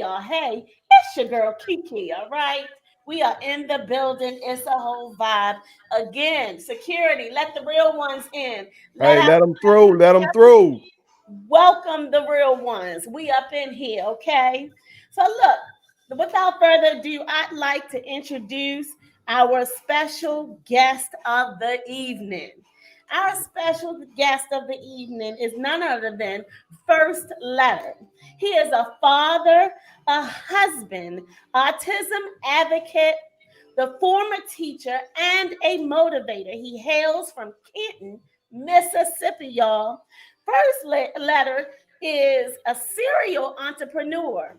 y'all. Hey, it's your girl Kiki, all right? We are in the building. It's a whole vibe. Again, security, let the real ones in. Let Hey, out let them through. Let them through. welcome the real ones. We up in here, okay? So look, without further ado, I'd like to introduce our special guest of the evening. Our special guest of the evening is none other than First Letter. He is a father, a husband, autism advocate, the former teacher, and a motivator. He hails from Canton, Mississippi, y'all. Letter is a serial entrepreneur.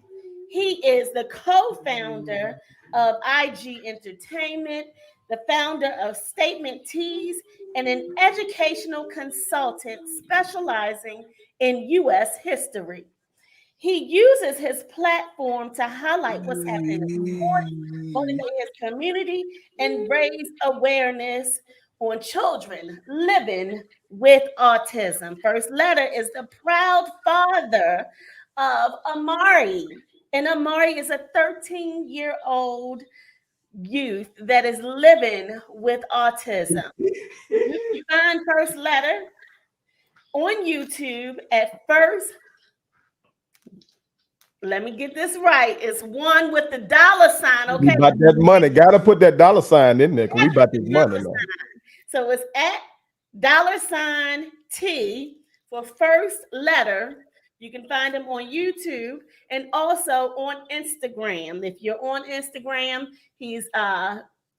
He is the co-founder of IG Entertainment, the founder of Statement Tees, and an educational consultant specializing in U.S. history. He uses his platform to highlight what's happening in sports, motivate his community, and raise awareness on children living with autism. First Letter is the proud father of Amare. And Amare is a 13-year-old youth that is living with autism. You can find First Letter on YouTube at first. Let me get this right. It's one with the dollar sign. We Okay. about that money. Gotta put that dollar sign in there because we about The this dollar money now. sign. So it's at dollar sign T for First Letter. You can find him on YouTube and also on Instagram. If you're on Instagram, he's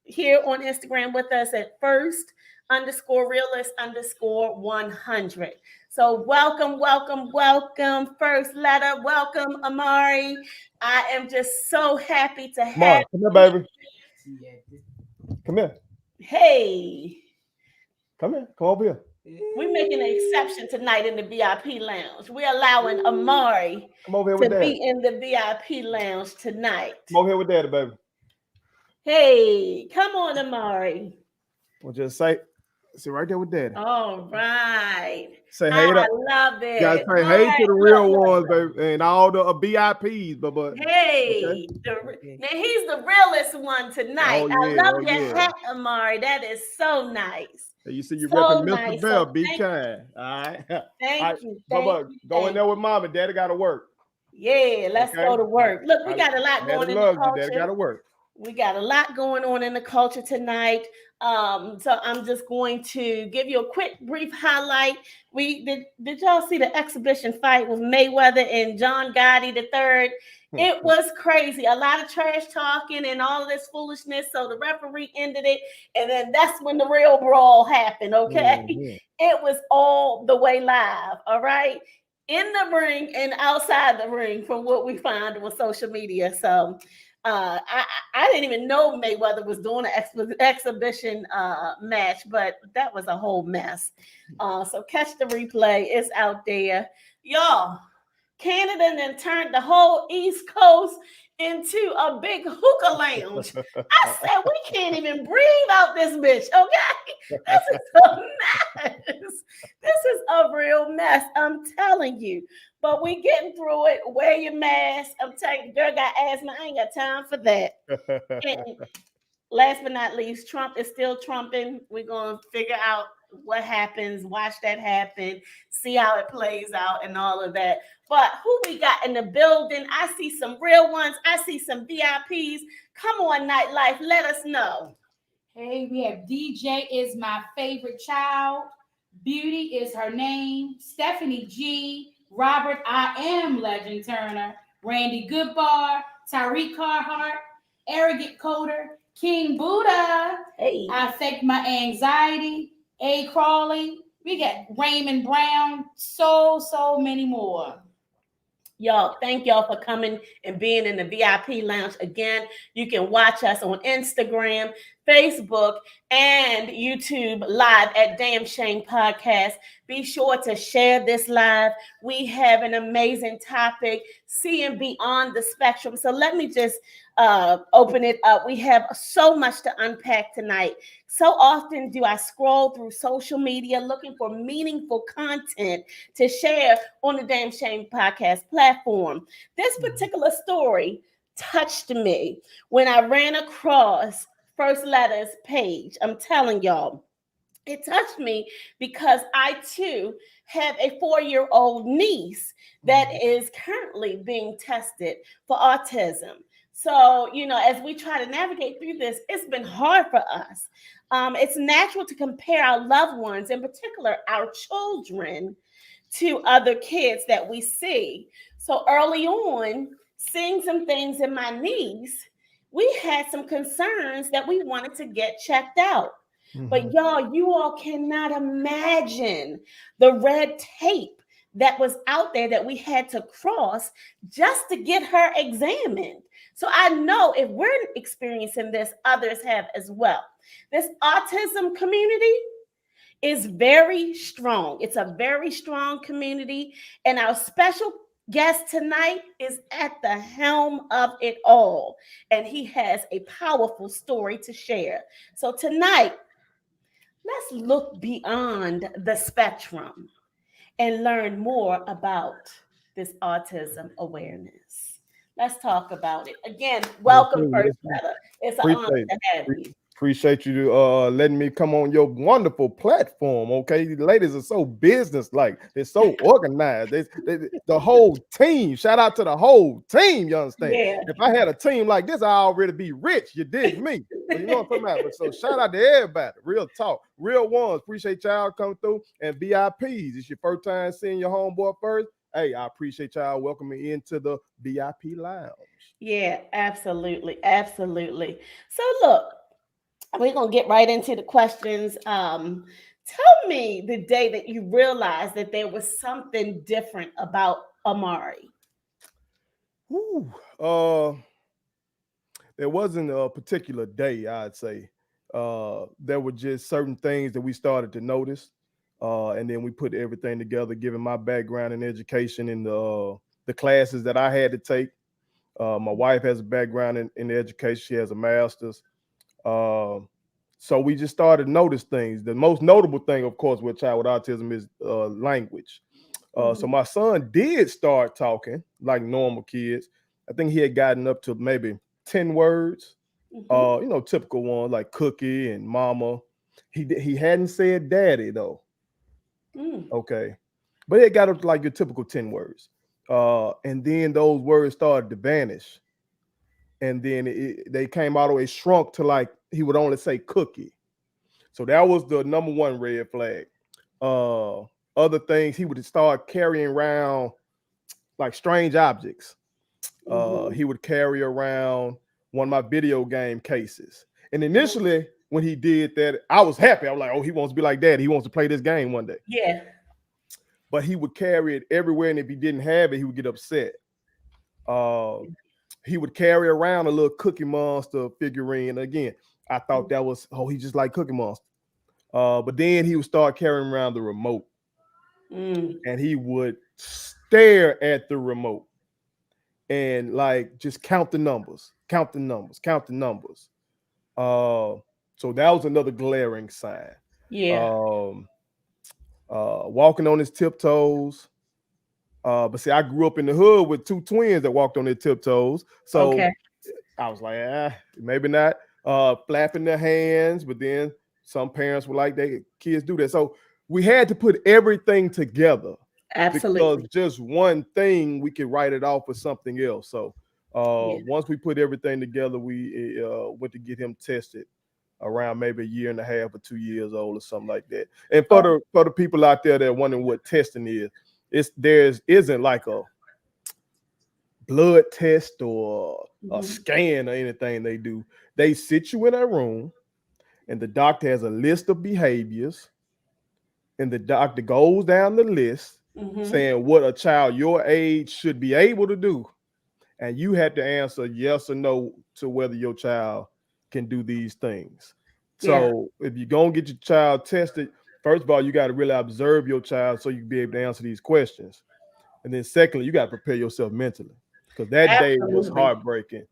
here on Instagram with us at first underscore realist underscore 100. So welcome, welcome, welcome, First Letter. Welcome, Amare. I am just so happy to have Come here, you. baby. Come here. Hey, Come here. Come over here. we're making an exception tonight in the VIP lounge. We're allowing Amari Come over here with to daddy. be in the VIP lounge tonight. Come over here with daddy, baby. Hey, come on, Amari. We'll just say, sit right there with daddy. All right. Say hey I to, love gotta it. say All hey right. to the real ones, baby, and all the VIPs. But okay. Hey, now he's the realest one tonight. Oh I yeah, love oh your yeah. hat, Amari. That is so nice. Hey, you see you So repping Mr. nice. Bell. So Be kind. All right. All right. thank you. Thank Bubba, you. go in Thank there you. with mom and daddy gotta work. Yeah, let's Okay. go to work. Look, we All right. got a lot Daddy going in the loves you. Daddy culture. gotta work. We got a lot going on in the culture tonight. So I'm just going to give you a quick, brief highlight. We did y'all see the exhibition fight with Mayweather and John Gotti the third? It was crazy. A lot of trash talking and all of this foolishness. So the referee ended it, and then that's when the real brawl happened. Okay, Mhm. it was all the way live. All right, in the ring and outside the ring, from what we find on social media. So I didn't even know Mayweather was doing an exhibition match, but that was a whole mess. So catch the replay. It's out there. Y'all, Canada then turned the whole East Coast into a big hookah lounge. I said, we can't even breathe out this bitch, okay? This is a mess. This is a real mess. I'm telling you. But we getting through it. Wear your mask. I'm telling you, girl got asthma. I ain't got time for that. And last but not least, Trump is still trumping. We're going to figure out what happens, watch that happen, see how it plays out, and all of that. But who we got in the building? I see some real ones. I see some VIPs. Come on, Nightlife. Let us know. Hey, we have DJ is my favorite child. Beauty is her name. Stephanie G. Robert I am Legend Turner. Randy Goodbar. Tyreek Carhart. Arrogant Coder. King Buddha. Hey. I affect my anxiety. A Crawley. We got Raymond Brown. So many more. Y'all, thank y'all for coming and being in the VIP lounge again. You can watch us on Instagram. Facebook, and YouTube live at Damn Shame Podcast. Be sure to share this live. We have an amazing topic, seeing beyond the spectrum. So let me just open it up. We have so much to unpack tonight. So often do I scroll through social media looking for meaningful content to share on the Damn Shame Podcast platform. This particular story touched me when I ran across First Letters page. I'm telling y'all, it touched me because I too have a 4-year-old niece that is currently being tested for autism. So, as we try to navigate through this, it's been hard for us. It's natural to compare our loved ones, in particular our children, to other kids that we see. So early on, seeing some things in my niece, we had some concerns that we wanted to get checked out. But y'all, you all cannot imagine the red tape that was out there that we had to cross just to get her examined. So I know if we're experiencing this, others have as well. This autism community is very strong. It's a very strong community. And our special guest tonight is at the helm of it all. And he has a powerful story to share. So tonight, let's look beyond the spectrum and learn more about this autism awareness. Let's talk about it. Again, Yes, welcome, sir. First Yes, sir. Letter. It's an honor Appreciate to have it. you. Appreciate you letting me come on your wonderful platform. Okay, the ladies are so business-like. They're so organized. The whole team. Shout out to the whole team. You understand? Yeah. If I had a team like this, I'd already be rich. You dig me? So you know what I'm talking about. But so shout out to everybody. Real talk, real ones. Appreciate y'all coming through. And VIPs. It's your first time seeing your homeboy first. Hey, I appreciate y'all welcoming into the VIP lounge. Yeah, absolutely. Absolutely. So look, we're gonna get right into the questions. Tell me the day that you realized that there was something different about Amari. Whew. There wasn't a particular day, I'd say. There were just certain things that we started to notice. And then we put everything together, given my background in education and the classes that I had to take. My wife has a background in education. She has a master's. Uh, so we just started to notice things. The most notable thing, of course, with a child with autism is language. So my son did start talking like normal kids. I think he had gotten up to maybe 10 words, Mhm. typical ones like cookie and mama. He hadn't said daddy though. Mm. Okay. But it got up to like your typical 10 words. And then those words started to vanish. And then they came all the way shrunk to like he would only say cookie. So that was the number one red flag. Uh Other things, he would start carrying around like strange objects. Mhm. He would carry around one of my video game cases. And initially, when he did that, I was happy. I was like, oh, he wants to be like that. He wants to play this game one day. Yeah. But he would carry it everywhere. And if he didn't have it, he would get upset. Uh, he would carry around a little Cookie Monster figurine. Again, I thought that was, oh, he just like Cookie Monster. But then he would start carrying around the remote. Mm. And he would stare at the remote and like just count the numbers, count the numbers, count the numbers. So that was another glaring sign. Yeah. Um, Walking on his tiptoes. But see, I grew up in the hood with two twins that walked on their tiptoes. So Okay. I was like, maybe not. Flapping their hands, but then some parents were like, they kids do that. So we had to put everything together because Absolutely. just one thing we could write it off as something else. So Yeah. once we put everything together, we went to get him tested around maybe a year and a half or 2 years old or something like that. And Oh. for the people out there that are wondering what testing is, isn't like a blood test or a Mhm. scan or anything they do. They sit you in a room and the doctor has a list of behaviors and the doctor goes down the list Mhm. saying what a child your age should be able to do. And you have to answer yes or no to whether your child can do these things. Yeah. So if you're gonna get your child tested, first of all, you got to really observe your child so you can be able to answer these questions. And then secondly, you got to prepare yourself mentally. Because that day was Absolutely. heartbreaking.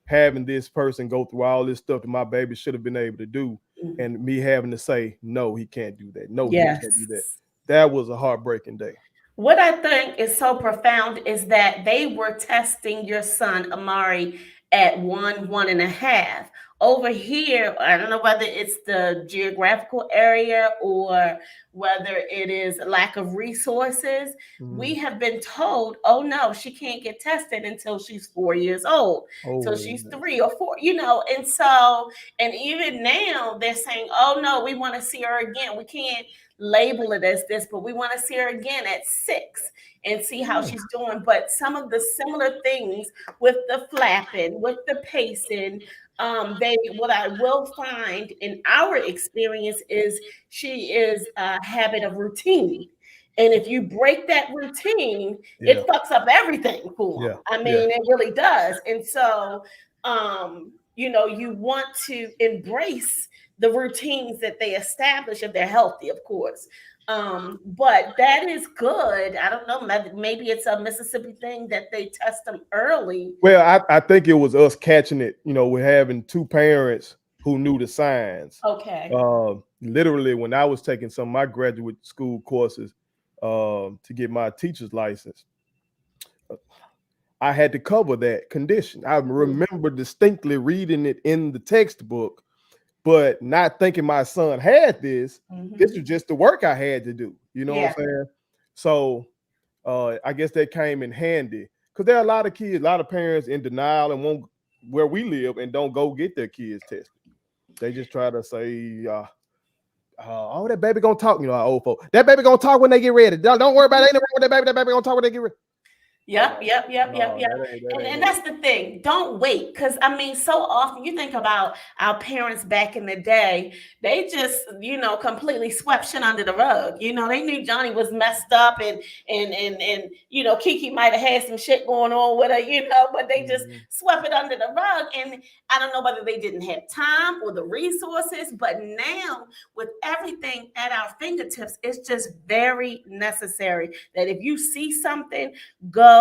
Having this person go through all this stuff that my baby should have been able to do, Mhm. and me having to say, no, he can't do that. No, he can't do that. Yes. That was a heartbreaking day. What I think is so profound is that they were testing your son, Amari, at 1.5. Over here, I don't know whether it's the geographical area or whether it is lack of resources. We Mhm. have been told, oh no, she can't get tested until she's 4 years old, till Oh, she's 3 or 4, and so, and even now they're saying, oh no, we want to see her again. We can't label it as this, but we want to see her again at 6 and see how yeah. she's doing. But some of the similar things with the flapping, with the pacing, they what I will find in our experience is she is a habit of routine. And if you break that routine, Yeah. it fucks up everything for them. Yeah. I Yeah. mean, it really does. And so, you want to embrace the routines that they establish if they're healthy, of course. But that is good. I don't know. Maybe it's a Mississippi thing that they test them early. Well, I think it was us catching it. With having two parents who knew the signs. Okay. Literally, when I was taking some of my graduate school courses to get my teacher's license, I had to cover that condition. I remember distinctly reading it in the textbook, but not thinking my son had this. This Mm-hmm. was just the work I had to do. You know what Yeah. I'm saying? So I guess that came in handy because there are a lot of kids, a lot of parents in denial and won't where we live and don't go get their kids tested. They just try to say, "Oh, that baby gonna talk." Our old folk. That baby gonna talk when they get ready. Don't worry about it. Ain't nothing wrong with that baby. That baby gonna talk when they get ready. Yep, yep, yep, yep, No, yep. that And ain't it. that's the thing. Don't wait. Because, I mean, so often you think about our parents back in the day, they just, completely swept shit under the rug. They knew Johnny was messed up and Kiki might have had some shit going on with her, but they just Mhm. swept it under the rug. And I don't know whether they didn't have time or the resources, but now with everything at our fingertips, it's just very necessary that if you see something, go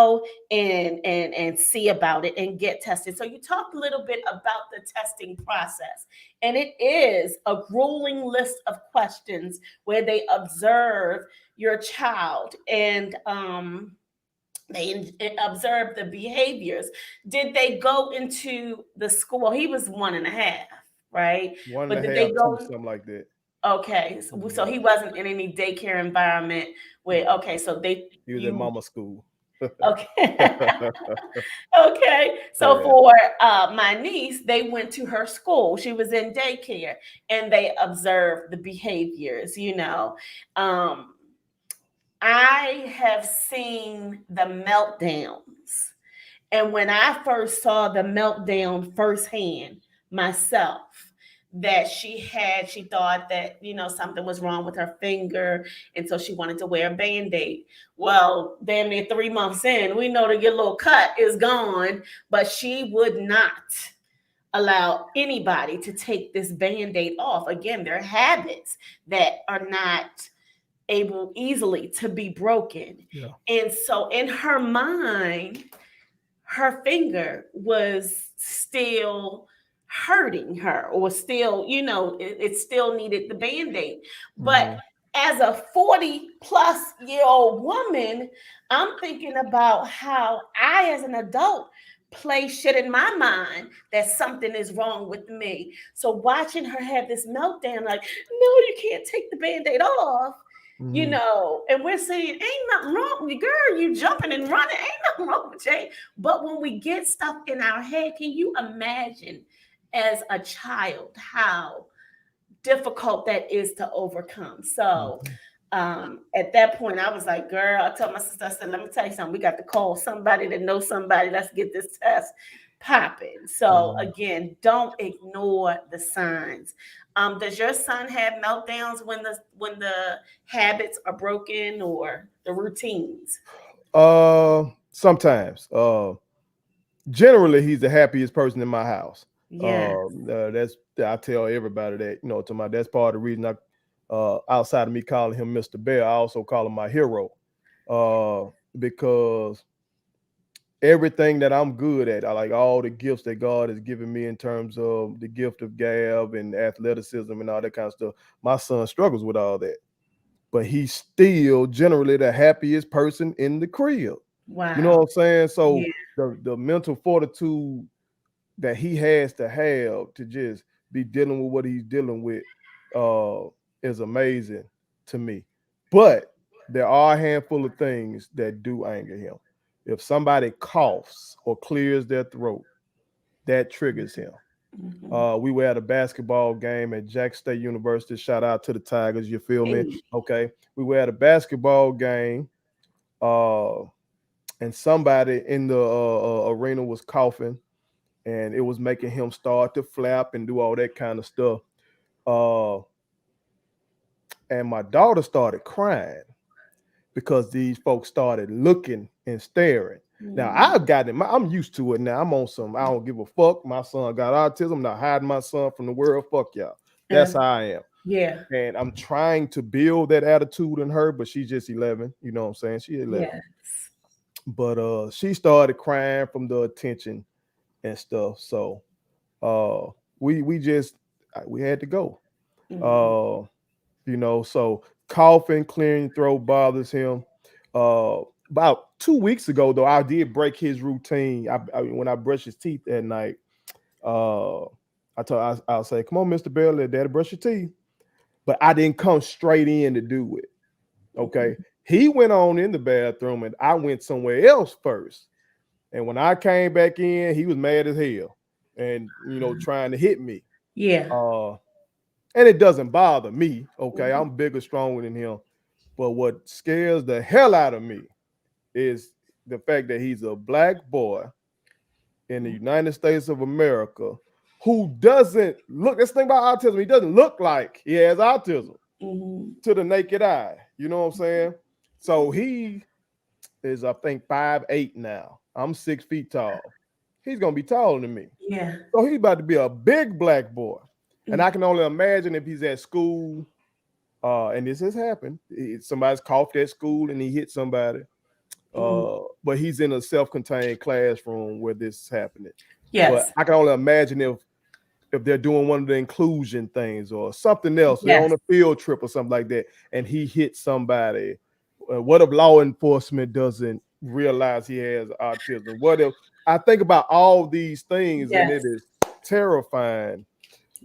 and see about it and get tested. So you talked a little bit about the testing process, and it is a grueling list of questions where they observe your child and they observe the behaviors. Did they go into the school? Well, he was 1.5, right? One and But a did they half, two, go? something like that. Okay, so Mhm. he wasn't in any daycare environment where, okay, so they He was at you mama school. okay. Okay. So Yeah. for my niece, they went to her school. She was in daycare and they observed the behaviors. Um, I have seen the meltdowns. And when I first saw the meltdown firsthand myself, that she thought that, something was wrong with her finger. And so she wanted to wear a band aid. Well, damn near 3 months in, we know that your little cut is gone, but she would not allow anybody to take this band aid off. Again, there are habits that are not able easily to be broken. Yeah. And so in her mind, her finger was still hurting her or still, it still needed the band-aid. But Mhm. as a 40-plus-year-old woman, I'm thinking about how I, as an adult, play shit in my mind that something is wrong with me. So watching her have this meltdown, like, no, you can't take the band-aid off, Mhm. and we're saying, ain't nothing wrong with you, girl. You jumping and running, ain't nothing wrong with you. But when we get stuff in our head, can you imagine as a child how difficult that is to overcome? So Mhm. at that point, I was like, girl, I told my sister, I said, let me tell you something. We got to call somebody that knows somebody. Let's get this test popping. So Mhm. again, don't ignore the signs. Does your son have meltdowns when the habits are broken or the routines? Sometimes. Generally, he's the happiest person in my house. Yes. That's I tell everybody that, to my that's part of the reason I outside of me calling him Mr. Bear, I also call him my hero. Because everything that I'm good at, I like all the gifts that God has given me in terms of the gift of gab and athleticism and all that kind of stuff. My son struggles with all that, but he's still generally the happiest person in the crib. You know what Wow. I'm saying? Yeah. So the mental fortitude that he has to have to just be dealing with what he's dealing with uh, is amazing to me. But there are a handful of things that do anger him. If somebody coughs or clears their throat, that triggers him. Mhm. We were at a basketball game at Jack State University. Shout out to the Tigers. You feel me? Hey. Okay. We were at a basketball game, uh, and somebody in the arena was coughing, and it was making him start to flap and do all that kind of stuff. Uh, and my daughter started crying because these folks started looking and staring. Now Mhm. I've gotten it. I'm used to it now. I'm on some. I don't give a fuck. My son got autism. I'm not hiding my son from the world. Fuck y'all. That's Uh, how I am. yeah. And I'm trying to build that attitude in her, but she's just 11. You know what I'm saying? She's 11. Yes. But she started crying from the attention and stuff. So uh we just we had to go. Mhm. Uh so coughing, clearing throat bothers him. About 2 weeks ago, though, I did break his routine. When I brush his teeth at night, uh, I'll say, "Come on, Mr. Bell, let Daddy brush your teeth." But I didn't come straight in to do it. Okay, Mhm. he went on in the bathroom, and I went somewhere else first. And when I came back in, he was mad as hell, and trying to hit me. Yeah. Uh, and it doesn't bother me. Okay, Mhm. I'm bigger, stronger than him. But what scares the hell out of me is the fact that he's a black boy in the United States of America who doesn't look. That's the thing about autism. He doesn't look like he has autism Mhm. to the naked eye. You know what I'm saying? So he is, I think, 5'8" now. I'm 6 feet tall. He's gonna be taller than me. Yeah. So he's about to be a big black boy. And Mhm. I can only imagine if he's at school, and this has happened. Somebody's coughed at school and he hit somebody. Mhm. But he's in a self-contained classroom where this is happening. But Yes. I can only imagine if they're doing one of the inclusion things or something else, they're on Yes. a field trip or something like that, and he hits somebody. What if law enforcement doesn't realize he has autism? What if I think about all these things, and Yes. it is terrifying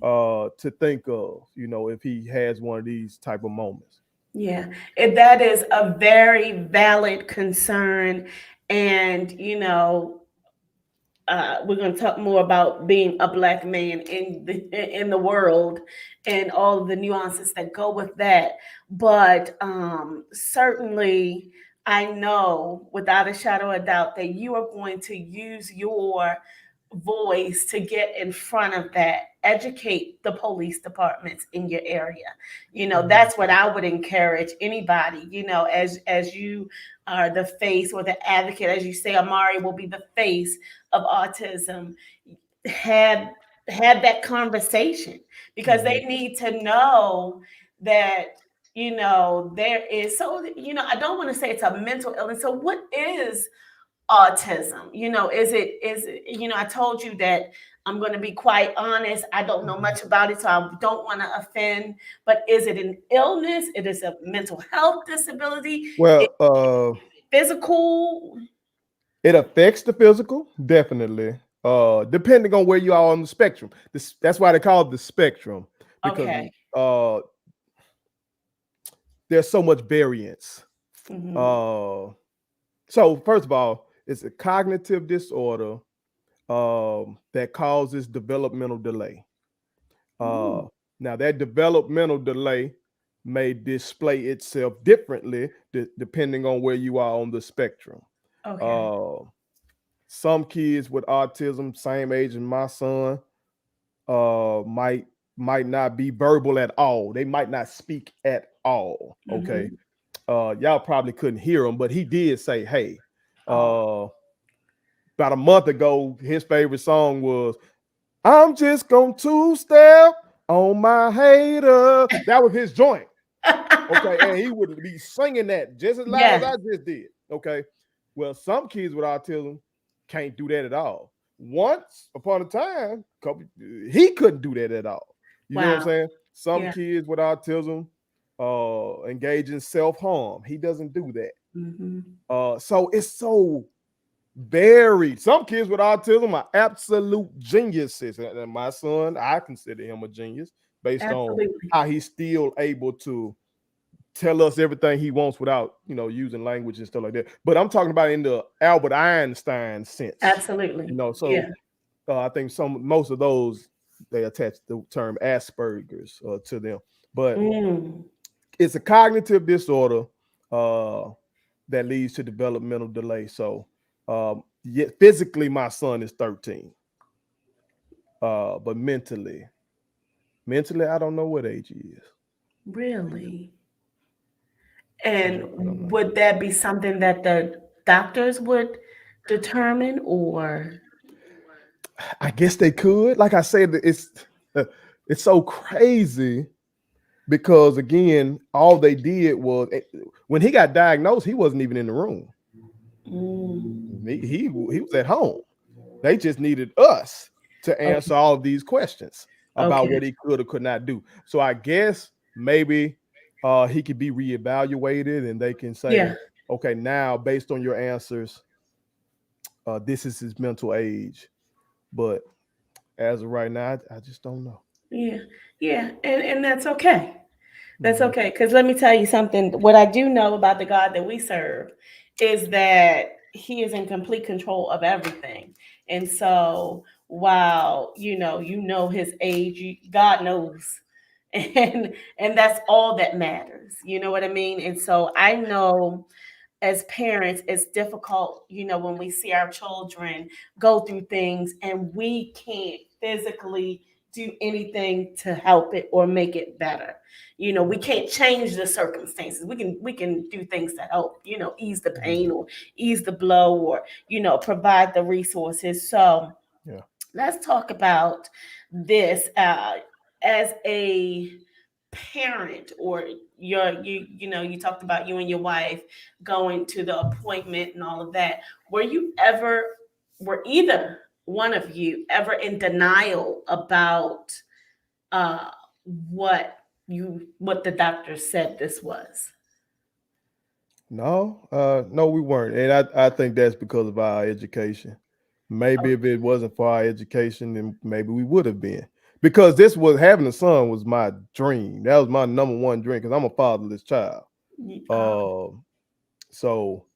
to think of, if he has one of these type of moments. Yeah. That is a very valid concern. And, we're going to talk more about being a black man in the world and all of the nuances that go with that. But certainly, I know without a shadow of doubt that you are going to use your voice to get in front of that, educate the police departments in your area. Mhm. That's what I would encourage anybody, as you are the face or the advocate, as you say, Amari will be the face of autism. Have that conversation, because Mhm. they need to know that there is, so I don't want to say it's a mental illness. So what is autism? I told you that I'm going to be quite honest, I don't know Mhm. much about it, so I don't want to offend. But is it an illness? It is a mental health disability? Is Well, it physical? it affects the physical, definitely. Depending on where you are on the spectrum. That's why they call it the spectrum, because Okay. uh, there's so much variance. Hmm. Uh, so first of all, it's a cognitive disorder that causes developmental delay. Uh, Now that developmental delay may display itself differently depending on where you are on the spectrum. Okay. Uh, some kids with autism, same age as my son, might not be verbal at all. They might not speak at all. Okay. Hmm. Y'all probably couldn't hear him, but he did say, "Hey." Oh. About a month ago, his favorite song was I'm just gonna two-step on my hater. That was his joint. Okay, and he would be singing that just as loud as Yes. I just did. Okay, well, some kids with autism can't do that at all. Once upon a time, he couldn't do that at all. You know what I'm Wow. saying? Some Yeah. kids with autism engage in self-harm. He doesn't do that. Hmm. So it's so varied. Some kids with autism are absolute geniuses. And my son, I consider him a genius based on Absolutely. how he's still able to tell us everything he wants without, using language and stuff like that. But I'm talking about in the Albert Einstein sense. Absolutely. So Yeah. I think most of those they attach the term Asperger's to them. But Mm. it's a cognitive disorder uh, that leads to developmental delay. So yet physically, my son is 13, but mentally, I don't know what age he is. Really? I And don't know. would that be something that the doctors would determine, or? I guess they could. Like I said, it's so crazy because again, all they did was when he got diagnosed, he wasn't even in the room. Mm. He was at home. They just needed us to Okay. answer all of these questions about Okay. what he could or could not do. So I guess maybe he could be reevaluated, and they can Yeah. say, okay, now based on your answers, this is his mental age. But as of right now, I just don't know. Yeah. Yeah. And that's okay. That's Mhm. okay. Because let me tell you something. What I do know about the God that we serve is that He is in complete control of everything. And so while His age, God knows. And that's all that matters. You know what I mean? And so I know as parents, it's difficult, when we see our children go through things and we can't physically do anything to help it or make it better. We can't change the circumstances. We can do things to help, ease the Mhm. pain or ease the blow or, provide the resources. So Yeah. let's talk about this as a parent, or you talked about you and your wife going to the appointment and all of that. Were either one of you ever in denial about uh what what the doctor said this was? No, no, we weren't, and I think that's because of our education. Maybe if it wasn't for our education, then maybe we would have been. Because this was having a son was my dream. That was my number one dream because I'm a fatherless child. Oh, Uh, so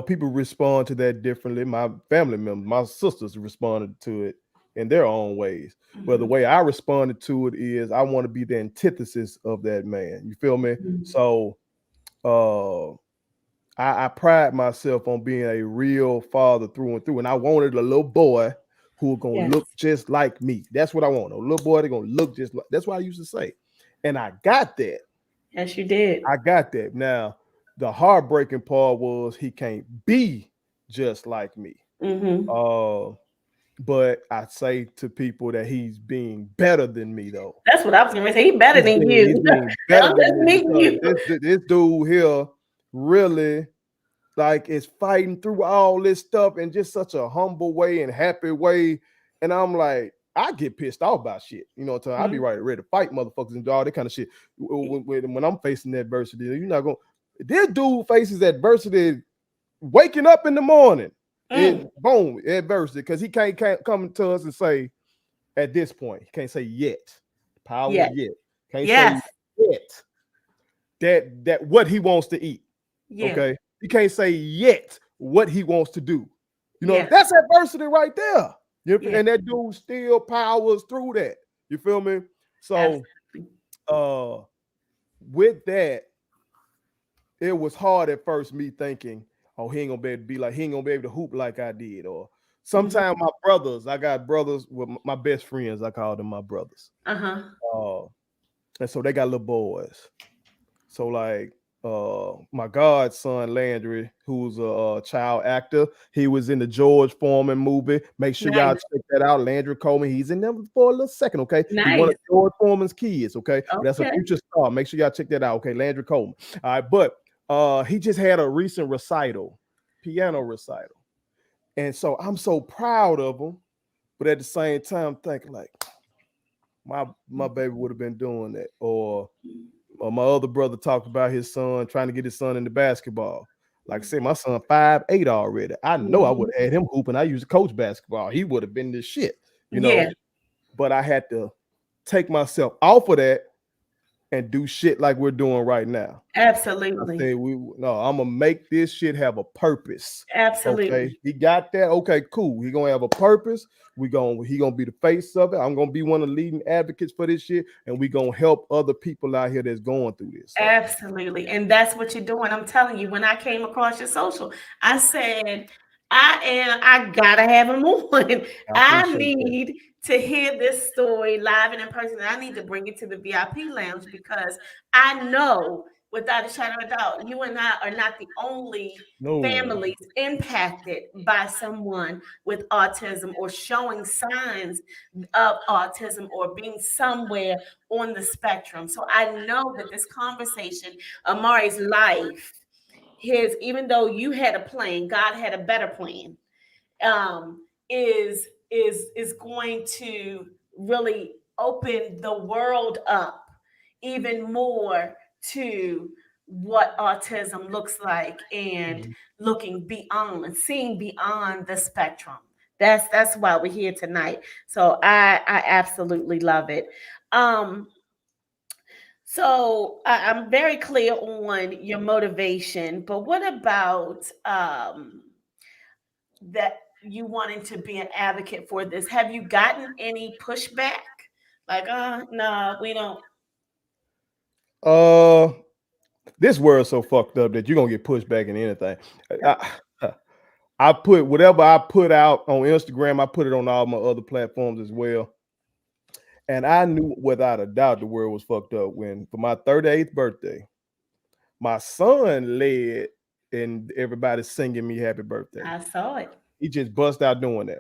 people respond to that differently. My family members, my sisters responded to it in their own ways. But the mhm, way I responded to it is I want to be the antithesis of that man. You feel me? mhm. So uh I pride myself on being a real father through and through. And I wanted a little boy who was gonna Yes. look just like me. That's what I want. A little boy that's gonna look just like that's what I used to say. And I got that. Yes, you did. I got that. Now, the heartbreaking part was he can't be just like me. Hmm. Uh, but I say to people that he's being better than me though. That's what I was gonna say. He better than He's you. being better I'm than just me meeting because you. this dude here really like is fighting through all this stuff in just such a humble way and happy way. And I'm like, I get pissed off about shit. I be Mhm. ready to fight motherfuckers and do all that kind of shit. When I'm facing adversity, you're not going. This dude faces adversity waking up in the morning. It Mm. boom adversity because he can't come to us and say at this point he can't say yet power Yes. yet can't say Yes. yet that what he wants to eat. Yeah. Okay. He can't say yet what he wants to do. Yeah. That's adversity right there. Yeah. And that dude still powers through that. You feel me? So Absolutely. uh with that, it was hard at first me thinking, oh, he ain't gonna be able to be like he ain't gonna be able to hoop like I did. Or Hmm. sometimes my brothers, I got brothers with my best friends, I call them my brothers. Uh-huh. Uh and so they got little boys. So like my godson Landry, who's a child actor. He was in the George Foreman movie. Make sure y'all Nice. check that out. Landry Coleman. He's in there for a little second. Okay, he one Nice. of George Foreman's kids. Okay, but that's a Okay. future star. Make sure y'all check that out. Okay, Landry Coleman. All right, but he just had a recent recital, piano recital, and so I'm so proud of him. But at the same time, thinking like my baby would have been doing that, or my other brother talked about his son trying to get his son into basketball. Like I said, my son 5'8" already. I know I would Mhm. have had him hooping. I used to coach basketball. He would have been this shit, you Yeah, know. But I had to take myself off of that and do shit like we're doing right now. I absolutely. said, I'm gonna make this shit have a purpose. Okay, Absolutely. he got that. Okay, cool. He gonna have a purpose. He gonna be the face of it. I'm gonna be one of the leading advocates for this shit, and we gonna help other people out here that's going through this. So Absolutely. And that's what you're doing. I'm telling you, when I came across your social, I said, I gotta have him on. I I appreciate that. need to hear this story live and in person. I need to bring it to the VIP lounge because I know without a shadow of a doubt, you and I are not the only No, families impacted by someone with autism or showing signs of autism or being somewhere on the spectrum. So I know that this conversation, Amare's life, his, even though you had a plan, God had a better plan, is going to really open the world up even more to what autism looks like and mhm. looking beyond, seeing beyond the spectrum. That's why we're here tonight. So I absolutely love it. Um, so I'm very clear on your motivation, but what about that you wanting to be an advocate for this? Have you gotten any pushback? Like, no, we don't. uh, this world's so fucked up that you're gonna get pushed back in anything. I put whatever I put out on Instagram, I put it on all my other platforms as well. And I knew without a doubt the world was fucked up when, for my 38th birthday, my son led and everybody singing me happy birthday. I saw it. He just bust out doing that.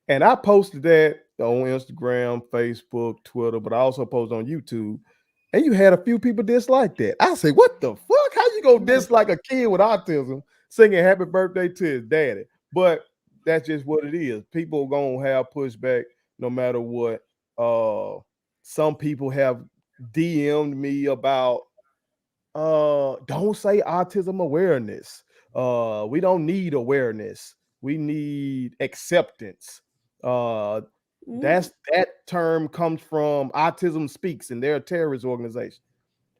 And I posted that on Instagram, Facebook, Twitter, but I also posted on YouTube. And you had a few people dislike that. I say, what the fuck? How you gonna Mhm. dislike a kid with autism singing happy birthday to his daddy? But that's just what it is. People gonna have pushback no matter what. Some people have DM'd me about don't say autism awareness. We don't need awareness. We need acceptance. Uh Mm, that term comes from Autism Speaks, and they're a terrorist organization.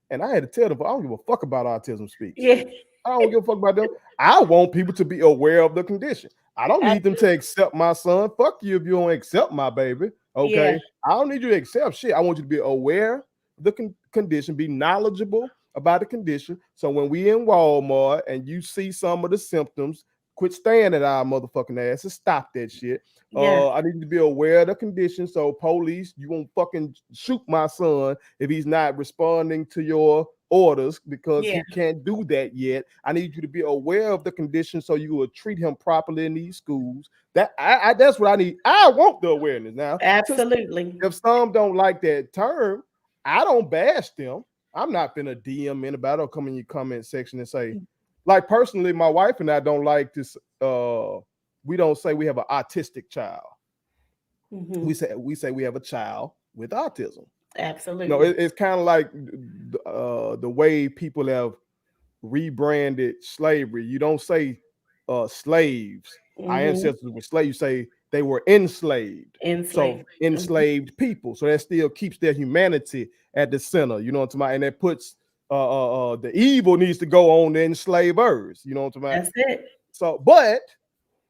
And I had to tell them, I don't give a fuck about Autism Speaks. yeah, I don't give a fuck about them. I want people to be aware of the condition. I don't need them to absolutely. accept my son. Fuck you if you don't accept my baby. Yeah, Okay. I don't need you to accept shit. I want you to be aware of the condition, be knowledgeable about the condition. So when we in Walmart and you see some of the symptoms, quit staring at our motherfucking ass and stop that shit. yeah, I need to be aware of the condition. So police, you won't fucking shoot my son if he's not responding to your orders because yeah, he can't do that yet. I need you to be aware of the condition so you will treat him properly in these schools. That's what I need. I want the awareness now. absolutely. If some don't like that term, I don't bash them. I'm not gonna DM anybody or come in your comment section and say, like personally, my wife and I don't like this. We don't say we have an autistic child. Hmm. We say we have a child with autism. No, Absolutely. it's kind of like the way people have rebranded slavery. You don't say slaves. Our Hmm. ancestors were slaves. You say they were enslaved. Enslaved. So enslaved people. So that still keeps their humanity at the center. You know what I'm talking about? And that puts the evil needs to go on the enslavers. You know what I'm talking about? That's it. So, but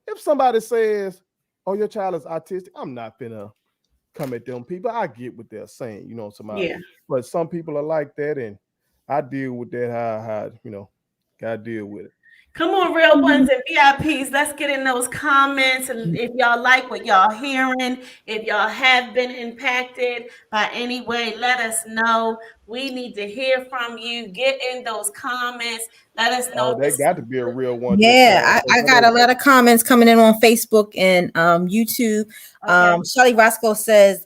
if somebody says, "Oh, your child is autistic," I'm not gonna come at them people. I get what they're saying. You know what I'm talking about? Yeah. But some people are like that, and I deal with that how gotta deal with it. Come on, real ones and VIPs. Let's get in those comments. And if y'all like what y'all hearing, if y'all have been impacted by any way, let us know. We need to hear from you. Get in those comments. Let us know Oh, if that this got to be a real one this time. Yeah, I I got a know. lot of comments coming in on Facebook and YouTube. okay. Shelly Roscoe says,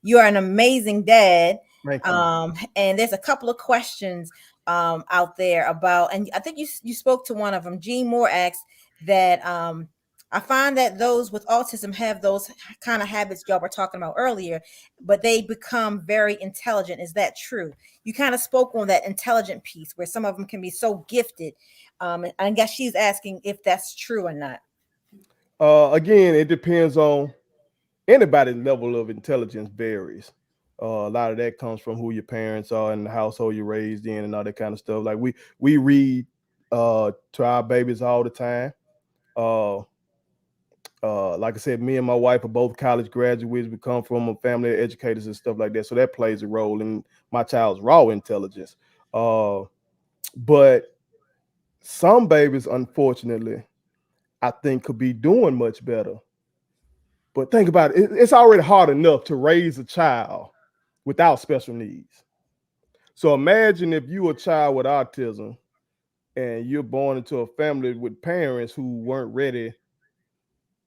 you are an amazing dad. Thank you. And there's a couple of questions out there about, and I think you spoke to one of them. Jean Moore asks that I find that those with autism have those kind of habits y'all were talking about earlier, but they become very intelligent. Is that true? You kind of spoke on that intelligent piece where some of them can be so gifted. I guess she's asking if that's true or not. Again, it depends on anybody's level of intelligence varies. A lot of that comes from who your parents are and the household you're raised in and all that kind of stuff. Like we read to our babies all the time. Uh, like I said, me and my wife are both college graduates. We come from a family of educators and stuff like that, so that plays a role in my child's raw intelligence. Uh, but some babies, unfortunately, I think could be doing much better. But think about it, it's already hard enough to raise a child without special needs. So imagine if you a child with autism and you're born into a family with parents who weren't ready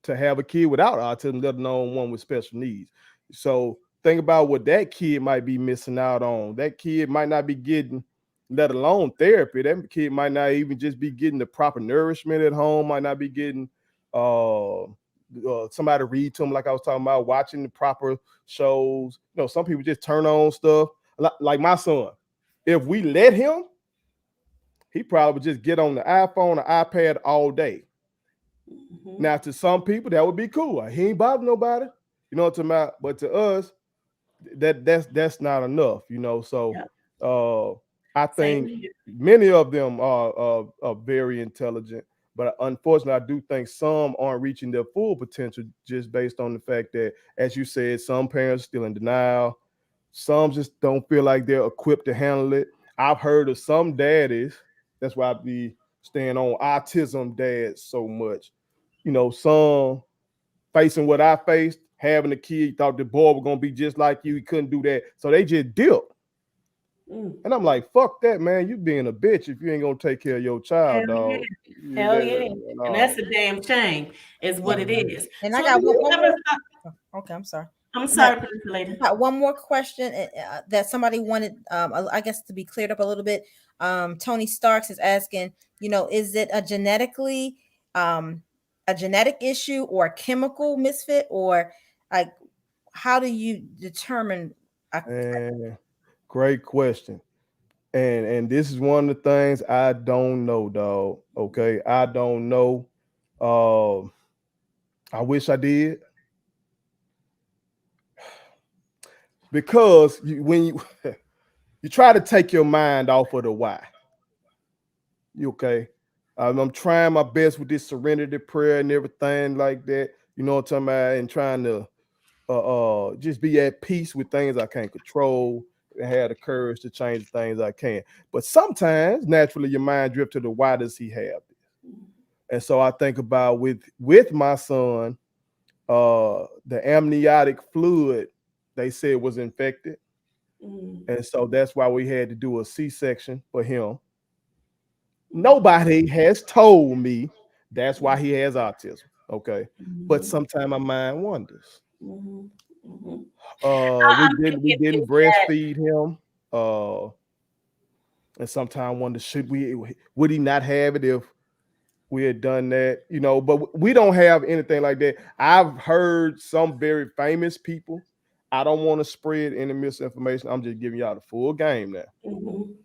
to have a kid without autism, let alone one with special needs. So think about what that kid might be missing out on. That kid might not be getting, let alone therapy. That kid might not even just be getting the proper nourishment at home, might not be getting somebody read to them, like I was talking about, watching the proper shows. You know, some people just turn on stuff. Like my son, if we let him, he probably would just get on the iPhone or iPad all day. Mhm. Now, to some people, that would be cool. He ain't bother nobody. You know what I'm talking about? But to us, that's not enough, you know. So Yeah. uh I Same think here. many of them are very intelligent, but unfortunately, I do think some aren't reaching their full potential just based on the fact that, as you said, some parents still in denial. Some just don't feel like they're equipped to handle it. I've heard of some daddies. That's why I be staying on autism dads so much. You know, some facing what I faced, having a kid, thought the boy was gonna be just like you. He couldn't do that, so they just dipped. Mm. And I'm like, fuck that, man. You being a bitch if you ain't gonna take care of your Hell child, yeah. dog. Hell yeah. And No. that's a damn shame, is Yeah. what it is. And I So do got you one ever more. thought, Okay, I'm sorry. I'm I got, sorry, Prince Lady. got one more question that somebody wanted, I guess, to be cleared up a little bit. Tony Starks is asking, is it um, a genetic issue or a chemical misfit, or like, how do you determine? And great question. And this is one of the things I don't know, dog. Okay, I don't know. Um, I wish I did, because when you you try to take your mind off of the why. You okay? I'm trying my best with this serenity prayer and everything like that. You know what I'm talking about? And trying to just be at peace with things I can't control and have the courage to change the things I can. But sometimes naturally your mind drifts to the why does he have this? And so I think about with my son, the amniotic fluid they said was infected. Mm. And so that's why we had to do a C-section for him. Nobody has told me that's why he has autism. Okay. But Mhm. sometimes my mind wanders. Mhm. Mhm. We I'm didn't we thinking too didn't that. breastfeed him. And sometimes wonder, should we, would he not have it if we had done that? You know, but we don't have anything like that. I've heard some very famous people. I don't want to spread any misinformation. I'm just giving y'all the full game now. Mhm.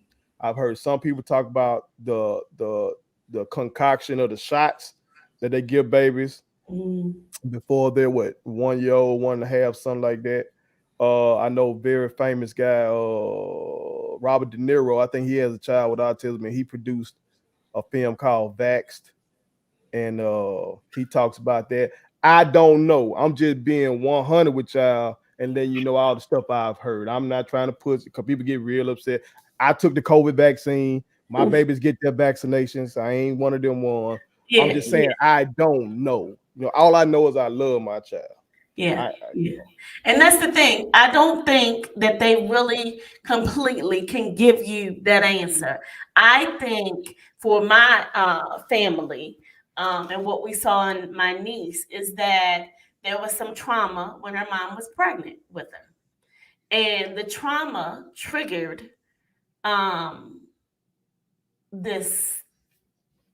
I've heard some people talk about the concoction of the shots that they give babies Mhm. before they're what, 1 year old, 1.5, something like that. I know very famous guy, Robert De Niro. I think he has a child with autism, and he produced a film called Vaxxed, and he talks about that. I don't know. I'm just being 100 with y'all and letting you know all the stuff I've heard. I'm not trying to push because people get real upset. I took the COVID vaccine. My babies get their vaccinations. I ain't one of them one. I'm Yeah, just yeah, saying I don't know. All I know is I love my child. yeah, I yeah. And that's the thing. I don't think that they really completely can give you that answer. I think for my family, and what we saw in my niece is that there was some trauma when her mom was pregnant with her. And the trauma triggered um, this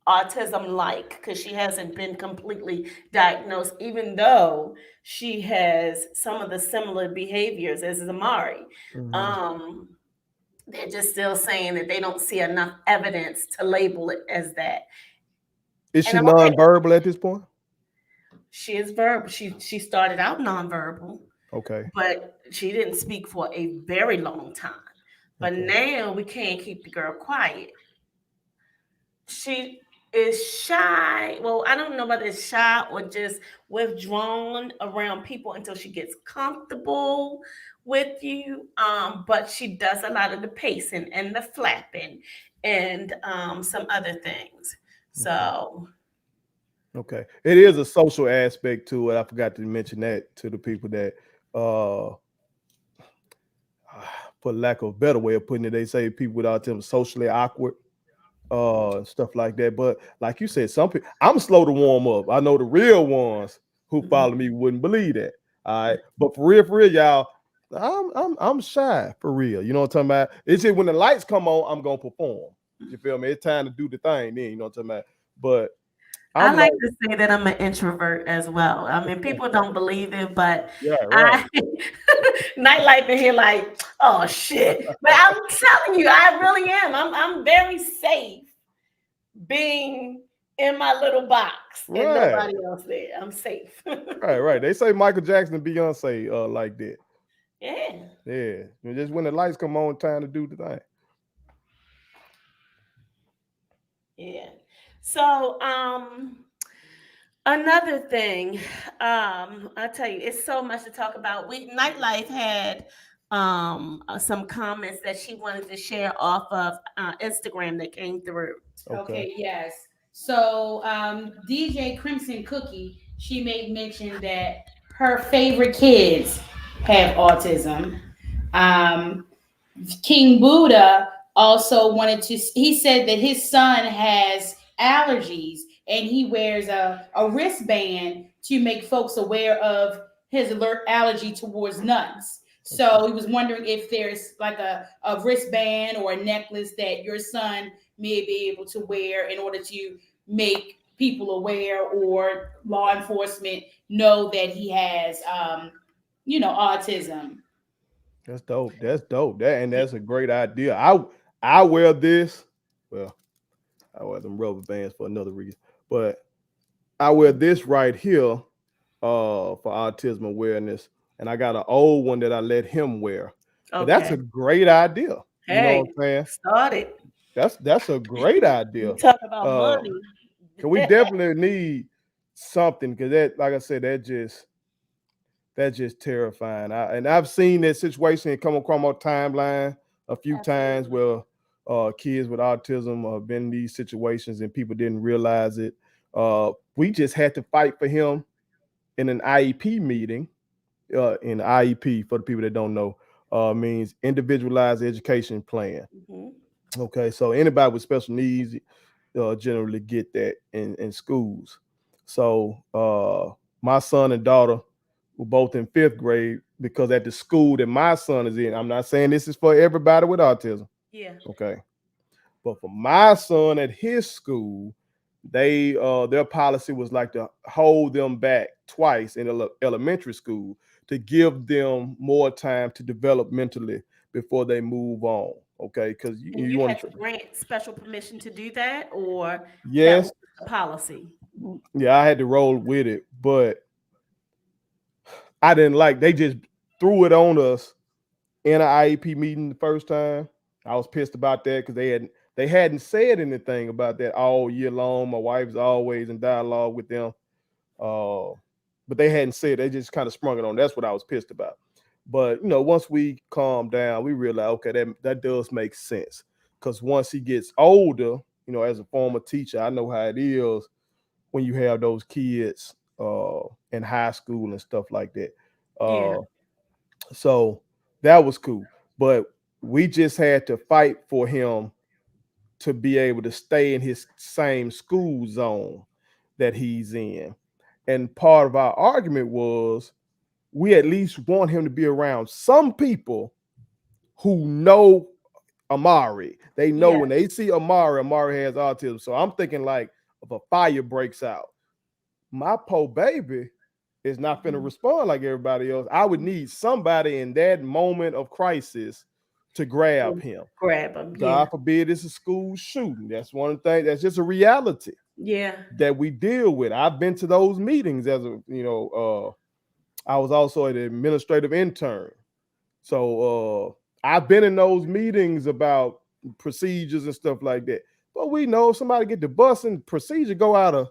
autism like, because she hasn't been completely diagnosed, even though she has some of the similar behaviors as Amari. Mhm. Um, they're just still saying that they don't see enough evidence to label it as that. Is And she I'm okay. nonverbal at this point? She is verbal. She started out nonverbal, Okay. but she didn't speak for a very long time. But Okay. now we can't keep the girl quiet. She is shy. Well, I don't know whether it's shy or just withdrawn around people until she gets comfortable with you. But she does a lot of the pacing and the flapping and some other things. Okay. So Okay. It is a social aspect to it. I forgot to mention that to the people that uh for lack of a better way of putting it, they say people with autism socially awkward, stuff like that. But like you said, some people I'm slow to warm up. I know the real ones who mhm. follow me wouldn't believe that. All right. But for real, y'all, I'm shy for real. You know what I'm talking about? It's just when the lights come on, I'm gonna perform. You feel me? It's time to do the thing then, you know what I'm talking about? But I I'm like like, to say that I'm an introvert as well. I mean, people don't believe it, but yeah, right. I nightlife in here like, oh shit. But I'm telling you, I really am. I'm very safe being in my little box and Right. nobody else there. I'm safe. Right, right. They say Michael Jackson and Beyonce like that. Yeah. Yeah. Just when the lights come on, time to do the thing. Yeah. So another thing, I tell you, it's so much to talk about. We Nightlife had some comments that she wanted to share off of Instagram that came through. Okay. Okay, yes. So DJ Crimson Cookie, she made mention that her favorite kids have autism. Um, King Buddha also wanted to, he said that his son has allergies and he wears a wristband to make folks aware of his alert allergy towards nuts. Okay. So he was wondering if there's like a wristband or a necklace that your son may be able to wear in order to make people aware or law enforcement know that he has, autism. That's dope. That's dope. That's a great idea. I wear this. Well, I wear them rubber bands for another reason. But I wear this right here for autism awareness. And I got an old one that I let him wear. But that's Okay. a great idea. You know Hey, what I'm saying? started. That's a great You idea. talk about Uh, money. cause we definitely need something because that, like I said, that's just terrifying. And I've seen that situation come across my timeline a few times Absolutely. where kids with autism have been in these situations and people didn't realize it. We just had to fight for him in an IEP meeting. In IEP, for the people that don't know, means individualized education plan. Mhm. Okay, so anybody with special needs generally get that in schools. So my son and daughter were both in fifth grade because at the school that my son is in, I'm not saying this is for everybody with autism, Yeah. okay, but for my son at his school, they their policy was like to hold them back twice in elementary school to give them more time to develop mentally before they move on. Okay, because And you you want had to to grant special permission to do that, or that yes, was the policy? yeah, I had to roll with it, but I didn't like they just threw it on us in an IEP meeting the first time. I was pissed about that because they hadn't said anything about that all year long. My wife's always in dialogue with them. Uh, but they hadn't said, they just kind of sprung it on. That's what I was pissed about. But once we calmed down, we realized okay, that does make sense. because once he gets older, as a former teacher, I know how it is when you have those kids in high school and stuff like that. Yeah. So that was cool. But we just had to fight for him to be able to stay in his same school zone that he's in. And part of our argument was we at least want him to be around some people who know Amare. They know Yeah. when they see Amare has autism. So I'm thinking like if a fire breaks out, my poor baby is not going to respond like everybody else. I would need somebody in that moment of crisis to grab him. Grab him. Yeah. God forbid it's a school shooting. That's one thing. That's just a reality Yeah. that we deal with. I've been to those meetings as a, I was also an administrative intern. So I've been in those meetings about procedures and stuff like that. But we know if somebody get the bus and procedure go out of,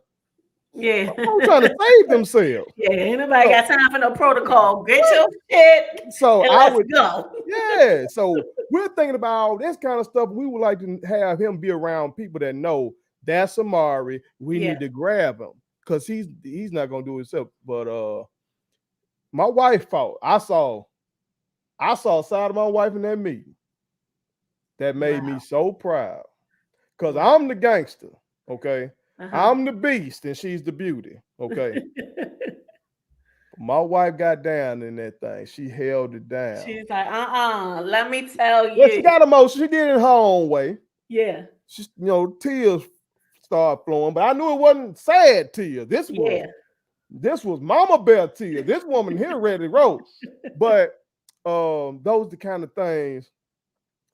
Yeah. I'm trying to save themselves. Yeah. Ain't nobody So, got time for no protocol. Get your shit so and I let's would, go. yeah. So we're thinking about all this kind of stuff. We would like to have him be around people that know that's Amare. We Yeah. need to grab him because he's not gonna do it himself. But my wife fought. I saw a side of my wife in that meeting that made me so proud because I'm the gangster, okay? I'm the beast and she's the beauty, okay? My wife got down in that thing. She held it down. She's like, let me tell Well, she you. got emotional. She did it her own way. Yeah. She, tears started flowing, but I knew it wasn't sad tears. This was mama bear tears. This woman here ready to roll. But those are the kind of things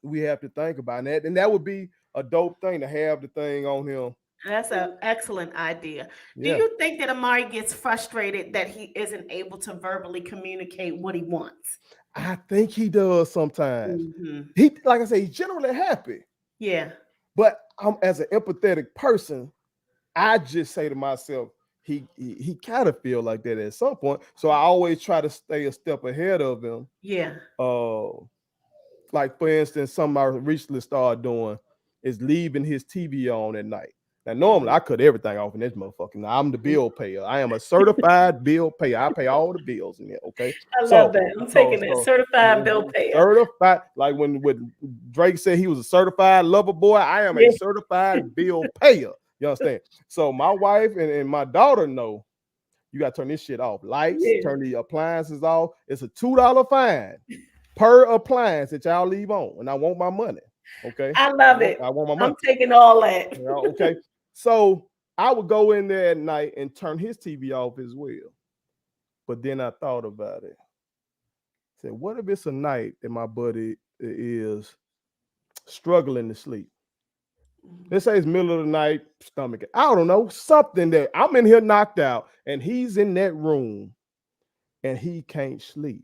we have to think about. And that would be a dope thing to have the thing on him. That's an excellent idea. Yeah. Do you think that Amare gets frustrated that he isn't able to verbally communicate what he wants? I think he does sometimes. Mhm. He, like I say, he's generally happy. Yeah. But as an empathetic person, I just say to myself, he kind of feel like that at some point. So I always try to stay a step ahead of him. Yeah. Like for instance, something I recently started doing is leaving his TV on at night. Now, normally I cut everything off in this motherfucker. Now I'm the bill payer. I am a certified bill payer. I pay all the bills in there. Okay. I love that. I'm taking that certified bill payer. Certified, like when Drake said he was a certified lover boy, I am a certified bill payer. You understand? So my wife and my daughter know you got to turn this shit off. Lights, turn the appliances off. It's a $2 fine per appliance that y'all leave on, and I want my money. Okay, I love it. I want my money. I'm taking all that. Okay, so I would go in there at night and turn his TV off as well. But then I thought about it. I said, what if it's a night that my buddy is struggling to sleep? Let's say it's middle of the night, stomach. I don't know, something that I'm in here knocked out, and he's in that room, and he can't sleep.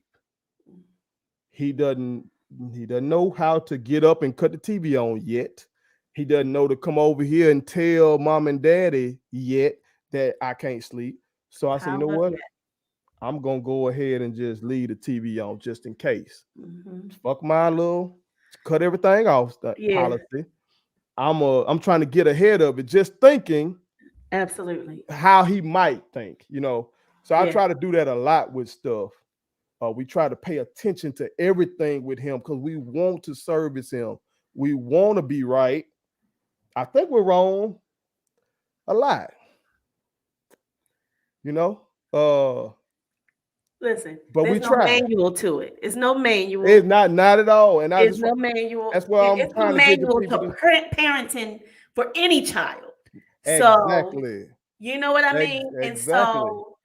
He doesn't know how to get up and cut the TV on yet. He doesn't know to come over here and tell mom and daddy yet that I can't sleep. So I said, you know what? I'm gonna go ahead and just leave the TV on just in case. Fuck my little cut everything off policy. I'm trying to get ahead of it, just thinking absolutely how he might think, So I try to do that a lot with stuff. We try to pay attention to everything with him because we want to service him. We want to be right. I think we're wrong a lot. Listen, but there's we no try. manual to it. It's no manual. It's not at all. And there's no manual. That's why I'm it's trying no to get the manual people to to parenting for any child. exactly. So you know what I mean? Exactly. And so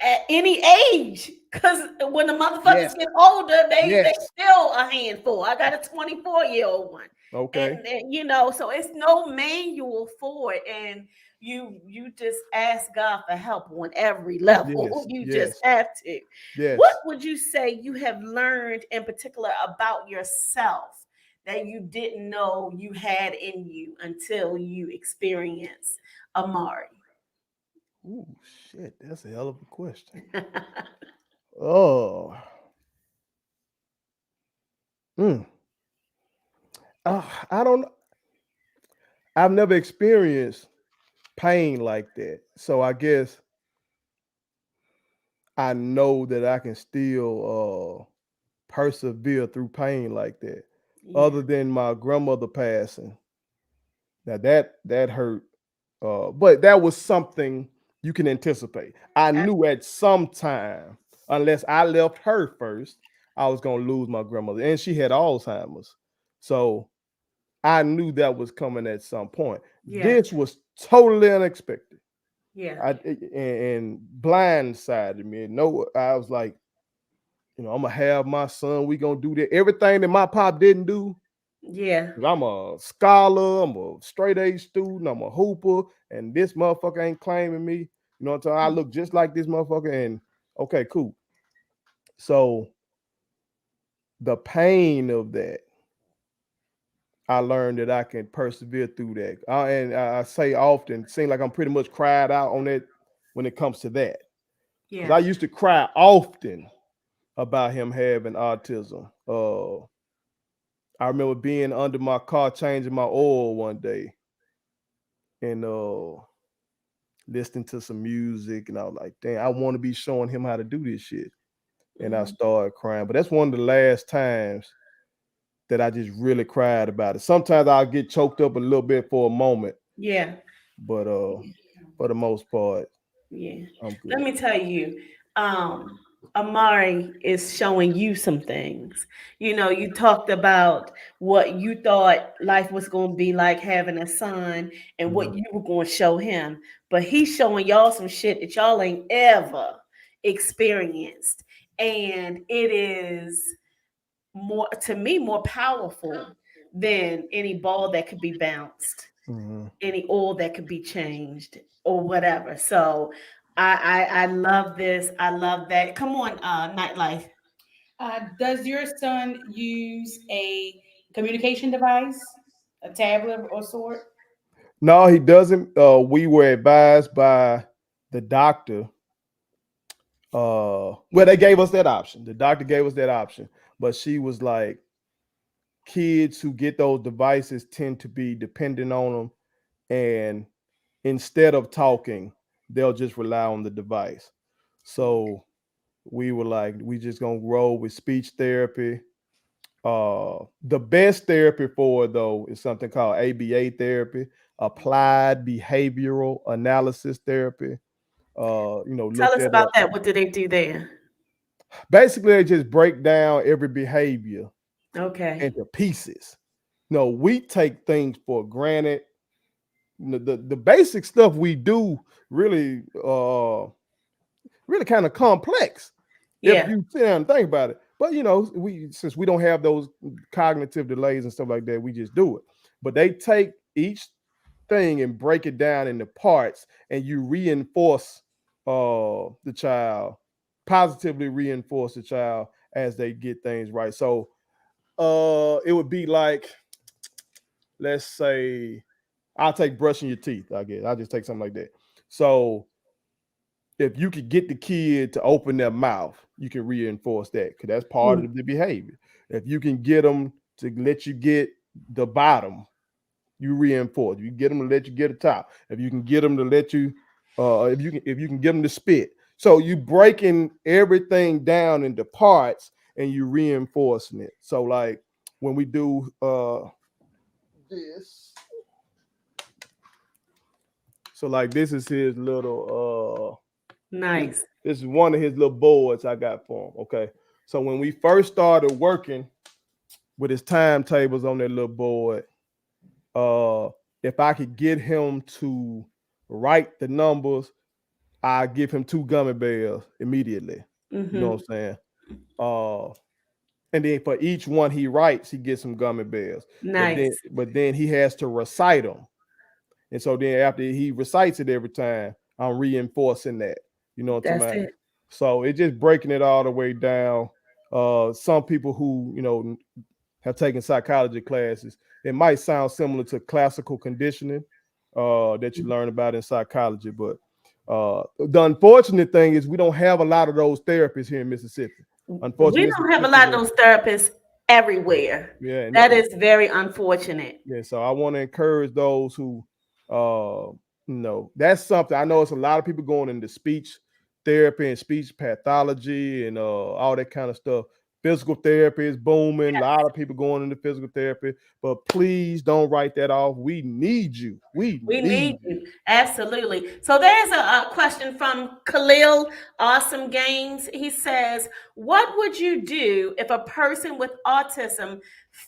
at any age, because when the motherfuckers get older, they still a handful. I got a 24-year-old one. Okay. And so it's no manual for it. And you just ask God for help on every level. Just have to. Yes. What would you say you have learned in particular about yourself that you didn't know you had in you until you experienced Amare? Oh shit, that's a hell of a question. Oh. I don't know. I've never experienced pain like that. So I guess I know that I can still persevere through pain like that. Yeah. Other than my grandmother passing, now that hurt. But that was something you can anticipate. I I- knew at some time, unless I left her first, I was gonna lose my grandmother, and she had Alzheimer's. So I knew that was coming at some point. Yeah. This was totally unexpected. Yeah. And blindsided me. No, I was like, I'm gonna have my son. We gonna do that. Everything that my pop didn't do. Yeah. 'Cause I'm a scholar. I'm a straight A student. I'm a hooper, and this motherfucker ain't claiming me. You know what I'm saying? I look just like this motherfucker. And okay, cool. So the pain of that, I learned that I can persevere through that. And I say often, it seems like I'm pretty much cried out on it when it comes to that. Because I Yeah. used to cry often about him having autism. I remember being under my car changing my oil one day and listening to some music, and I was like, "Damn, I want to be showing him how to do this shit." And I Mhm. started crying. But that's one of the last times that I just really cried about it. Sometimes I'll get choked up a little bit for a moment, Yeah. but for the most part, Yeah. I'm Let good. me tell you, Amari is showing you some things. You talked about what you thought life was going to be like having a son and what Mhm. you were going to show him. But he's showing y'all some shit that y'all ain't ever experienced. And it is more, to me, more powerful than any ball that could be bounced, Mhm. any oil that could be changed or whatever. So I love this. I love that. Come on, nightlife. Does your son use a communication device, a tablet or sort? No, he doesn't. We were advised by the doctor. Well, they gave us that option. The doctor gave us that option, but she was like, kids who get those devices tend to be dependent on them, and instead of talking, they'll just rely on the device. So we were like, we just gonna roll with speech therapy. The best therapy for it though is something called ABA therapy, applied behavioral analysis therapy. Tell Look us that about up. that. What do they do there? Basically, they just break down every behavior Okay. into pieces. No, we take things for granted. The basic stuff we do really really kind of complex if Yeah. you sit down and think about it. But we since we don't have those cognitive delays and stuff like that, we just do it. But they take each thing and break it down into parts, and you reinforce the child, positively reinforce the child as they get things right. So it would be like, let's say, I'll take brushing your teeth. I guess I'll just take something like that. So if you could get the kid to open their mouth, you can reinforce that because that's part Mm, of the behavior. If you can get them to let you get the bottom, you reinforce. You get them to let you get the top. If you can get them to let you, if you can get them to spit. So you breaking everything down into parts and you reinforcing it. So like when we do this, so like this is his little nice. this is one of his little boards I got for him. Okay. So when we first started working with his timetables on that little board, uh, if I could get him to write the numbers, I give him 2 gummy bears immediately. You know Mm-hmm. what I'm saying? Uh, and then for each one he writes, he gets some gummy bears. But then, Nice. but then he has to recite them. And so then after he recites it every time, I'm reinforcing that. You know what I'm That's talking about? it. So it's just breaking it all the way down. Some people who, have taken psychology classes, it might sound similar to classical conditioning that you learn about in psychology. But the unfortunate thing is we don't have a lot of those therapists here in Mississippi. We Unfortunately, don't have a lot of those therapists everywhere. Yeah, and That is very unfortunate. yeah, so I want to encourage those who, that's something. I know it's a lot of people going into speech therapy and speech pathology and all that kind of stuff. Physical therapy is booming. A lot of people going into physical therapy, but please don't write that off. We need you. We We need need you. you. Absolutely. So there's a question from Khalil Awesome Games. He says, what would you do if a person with autism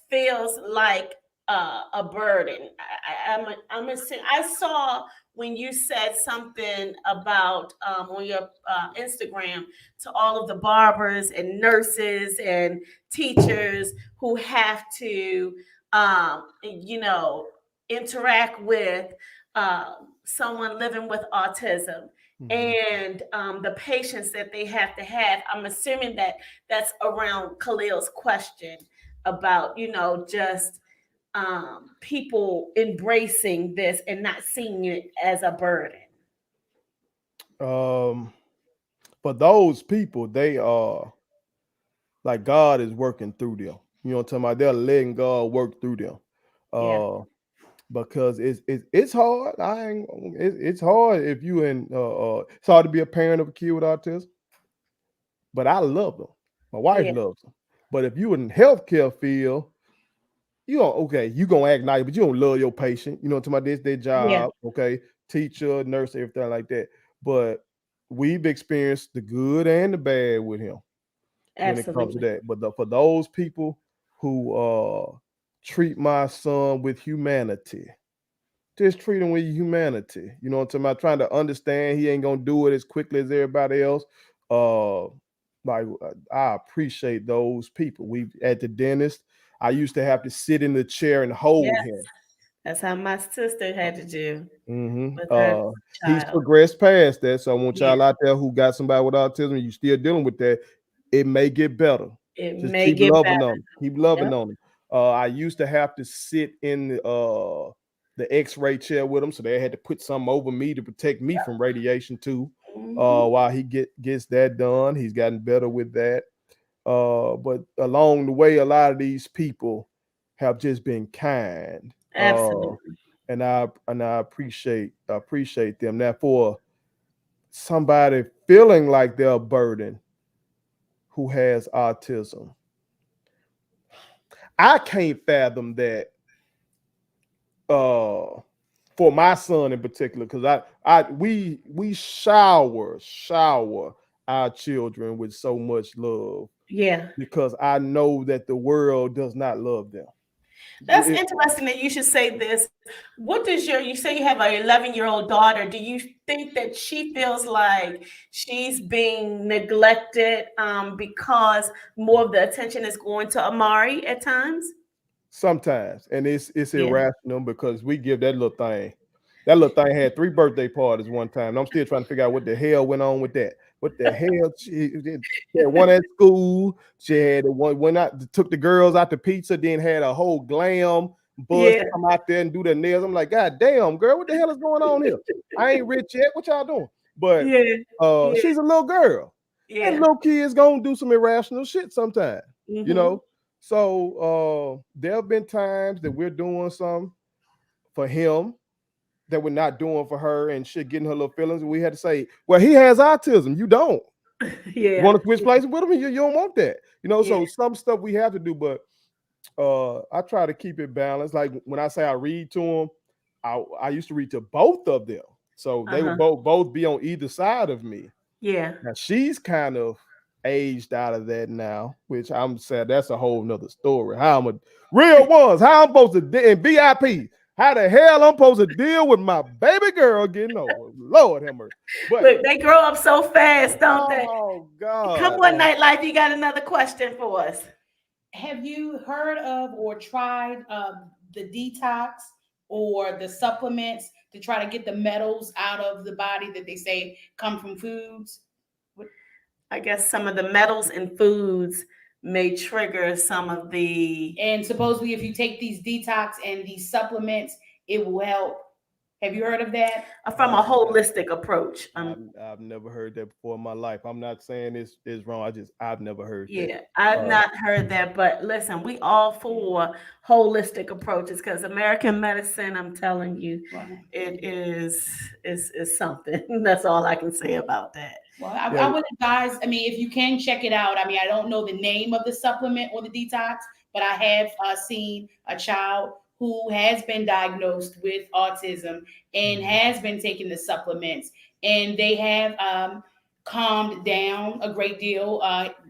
feels like a burden? I saw when you said something about on your Instagram to all of the barbers and nurses and teachers who have to, you know, interact with someone living with autism Mhm. and the patience that they have to have. I'm assuming that that's around Khalil's question about, you know, just people embracing this and not seeing it as a burden. Um, for those people, they are like God is working through them. You know what I'm talking about? They're letting God work through them. Yeah. Uh, because it's hard. It's hard if you in it's hard to be a parent of a kid with autism. But I love them. My wife Yeah. loves them. But if you in healthcare field, you don't okay, you gonna act nice, but you don't love your patient. You know what I'm talking about? This their Yeah. job, okay, teacher, nurse, everything like that. But we've experienced the good and the bad with him when it comes to Absolutely. that. But for those people who treat my son with humanity, just treat him with humanity. You know what I'm talking about? Trying to understand he ain't gonna do it as quickly as everybody else. Uh, I appreciate those people. We at the dentist. I used to have to sit in the chair and hold Yes. him. That's how my sister had to do hmm with her Uh, he's child. progressed past that. So I want Yeah. y'all out there who got somebody with autism, you still dealing with that. It may get better. It Just may keep get loving better. them. Keep loving Yep. on them. I used to have to sit in the X-ray chair with them, so they had to put something over me to protect me from radiation too. Hmm. While he gets that done, he's gotten better with that. But along the way, a lot of these people have just been kind. Absolutely. And I appreciate them. Now, for somebody feeling like they're a burden who has autism, I can't fathom that for my son in particular, because we shower our children with so much love Yeah. because I know that the world does not love them. That's interesting that you should say this. What does you say you have an 11-year-old daughter. Do you think that she feels like she's being neglected because more of the attention is going to Amari at times? Sometimes, and it's Yeah. irrational because we give that little thing. That little thing had 3 birthday parties one time. And I'm still trying to figure out what the hell went on with that. What the hell? She had one at school. She had one went out, took the girls out to pizza, then had a whole glam bus Yeah. come out there and do their nails. I'm like, God damn, girl, what the hell is going on here? I ain't rich yet. What y'all doing? But Yeah. Yeah. she's a little girl, and Yeah. little kids gonna do some irrational shit sometimes, you Hmm. know. So there have been times that we're doing something for him that we're not doing for her, and shit getting her little feelings. And we had to say, well, he has autism. You don't. You Yeah. want to switch places with him? You don't want that. You know, Yeah. so some stuff we have to do, but I try to keep it balanced. Like when I say I read to them, I used to read to both of them. So they would Uh-huh. both be on either side of me. Yeah. Now she's kind of aged out of that now, which I'm sad. That's a whole nother story. How I'm a real ones, how I'm supposed to in VIP. How the hell I'm supposed to deal with my baby girl getting old? Lord have mercy. But Look, they grow up so fast, don't they? oh Come God. on, Nightlife, you got another question for us. Have you heard of or tried the detox or the supplements to try to get the metals out of the body that they say come from foods? I guess some of the metals in foods may trigger some of the. And supposedly, if you take these detox and these supplements, it will help Have you heard of that? From a holistic approach. I've never heard that before in my life. I'm not saying it's wrong. I've never heard that. Yeah, I've not heard that, but listen, we all for holistic approaches because American medicine, I'm telling you, Right. it is something. That's all I can say about that. Well, Yeah. I would advise, I mean, if you can check it out. I mean, I don't know the name of the supplement or the detox, but I have seen a child who has been diagnosed with autism and has been taking the supplements, and they have calmed down a great deal.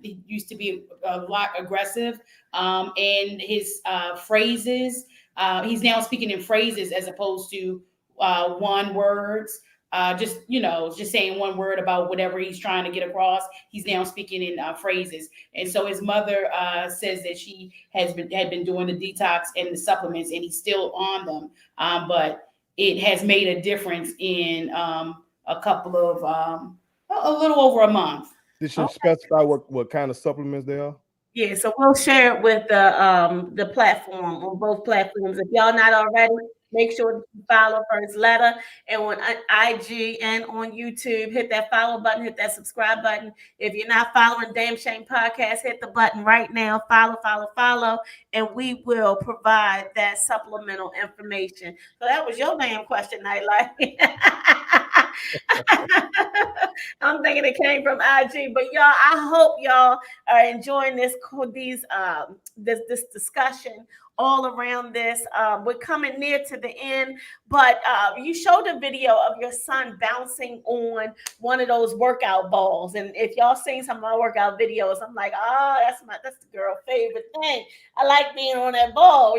He used to be a lot aggressive, and his phrases, he's now speaking in phrases as opposed to one words, just just saying one word about whatever he's trying to get across. He's now speaking in phrases, and so his mother says that she had been doing the detox and the supplements, and he's still on them, but it has made a difference in a couple of a little over a month. Did you specify what kind of supplements they are? Yeah, so we'll share it with the platform on both platforms. If y'all not already, make sure that you follow First Letter and on IG and on YouTube. Hit that follow button, hit that subscribe button. If you're not following Damn Shame Podcast, hit the button right now. Follow, and we will provide that supplemental information. So that was your damn question, Nightlight. I'm thinking it came from IG, but y'all, I hope y'all are enjoying this discussion all around this. We're coming near to the end, but you showed a video of your son bouncing on one of those workout balls, and if y'all seen some of my workout videos, I'm like, that's the girl favorite thing. I like being on that ball,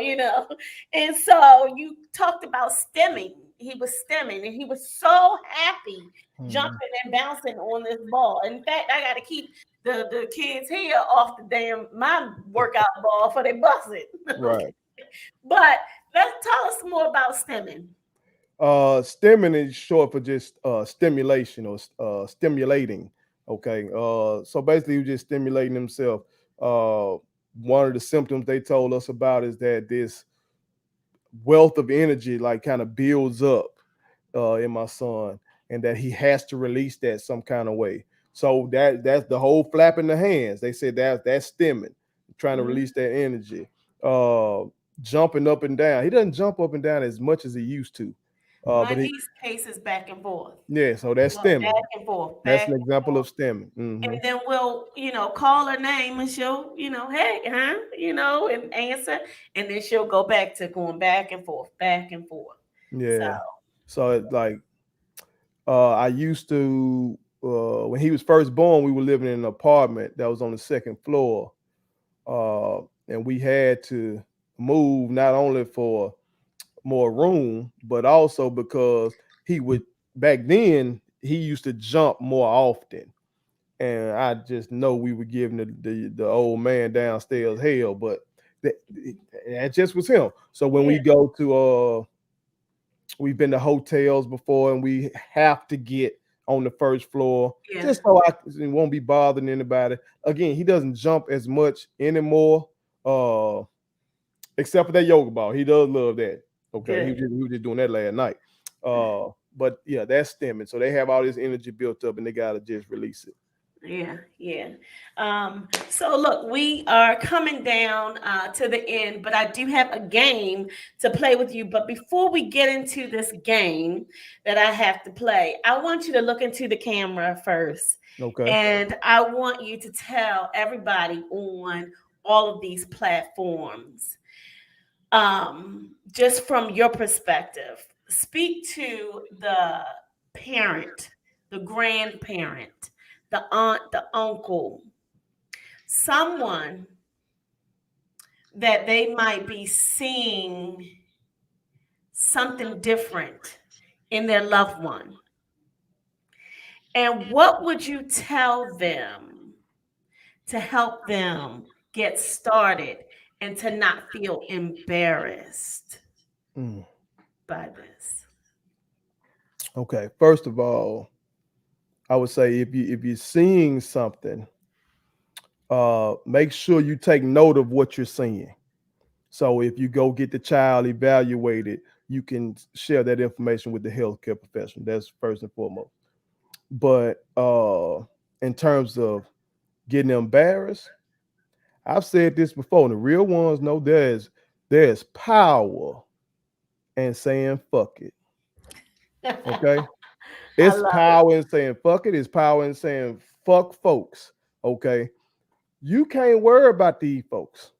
And so you talked about stemming. He was stemming, and he was so happy jumping and bouncing on this ball. In fact, I got to keep the kids here off the damn my workout ball for they bust it. Right. But let's tell us more about stemming. Stemming is short for just stimulation or stimulating. Okay. So basically, you're just stimulating himself. One of the symptoms they told us about is that this wealth of energy like kind of builds up in my son, and that he has to release that some kind of way. So that's the whole flapping the hands. They said that's stemming, trying to release that energy. Jumping up and down. He doesn't jump up and down as much as he used to. But he paces back and forth. Yeah, so that's stemming. Back and forth. That's an example of stemming. And then we'll, call her name and she'll, hey, and answer. And then she'll go back to going back and forth, back and forth. Yeah. So it's like, I used to, when he was first born, we were living in an apartment that was on the second floor. And we had to move not only for more room, but also because back then, he used to jump more often. And I just know we were giving the old man downstairs hell, but that just was him. So when we go to, we've been to hotels before, and we have to get on the first floor just so I won't be bothering anybody. Again, he doesn't jump as much anymore, except for that yoga ball. He does love that. Okay, he was just doing that last night. But yeah, that's stemming. So they have all this energy built up, and they gotta just release it. Yeah. So look, we are coming down to the end, but I do have a game to play with you. But before we get into this game that I have to play, I want you to look into the camera first. Okay. And I want you to tell everybody on all of these platforms, just from your perspective, speak to the parent, the grandparent, the aunt, the uncle, someone that they might be seeing something different in their loved one. And what would you tell them to help them get started and to not feel embarrassed by this? Okay. First of all, I would say if you're seeing something, make sure you take note of what you're seeing. So if you go get the child evaluated, you can share that information with the healthcare professional. That's first and foremost. But in terms of getting embarrassed, I've said this before, and the real ones know there's power in saying fuck it. Okay. I It's love it. power in saying fuck it. It's power in saying fuck folks. Okay. You can't worry about these folks.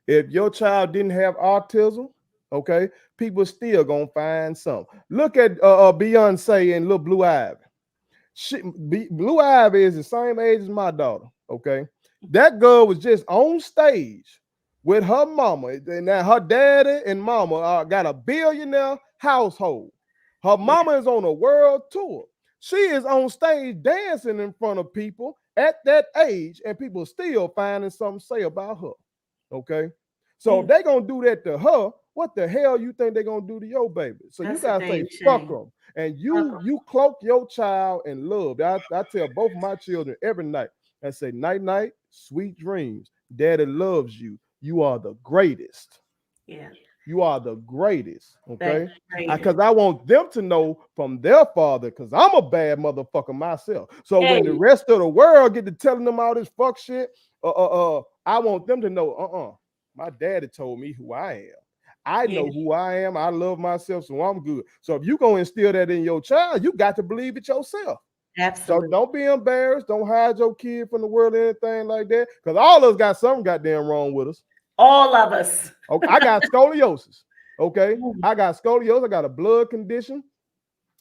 If your child didn't have autism, okay, people still gonna find some. Look at Beyonce and little Blue Ivy. Blue Ivy is the same age as my daughter. Okay, that girl was just on stage with her mama, and now her daddy and mama got a billionaire household. Her Yeah, mama is on a world tour. She is on stage dancing in front of people at that age, and people still finding something to say about her. Okay, so if they gonna do that to her, what the hell you think they gonna do to your baby? So you that's a gotta say damn fuck shame. them, and Fuck 'em. you cloak your child in love. I tell both of my children every night. I say night night, sweet dreams. Daddy loves you. You are the greatest. Yeah, You are the greatest. that Okay. greatest. Because I want them to know from their father, because I'm a bad motherfucker myself. So when the Hey, rest of the world get to telling them all this fuck shit, I want them to know, my daddy told me who I am. I yeah, know who I am. I love myself, so I'm good. So if you're gonna instill that in your child, you got to believe it yourself. So absolutely. don't be embarrassed. Don't hide your kid from the world or anything like that. Because all of us got something goddamn wrong with us. All of us. Okay, I got scoliosis. Okay, I got scoliosis. I got a blood condition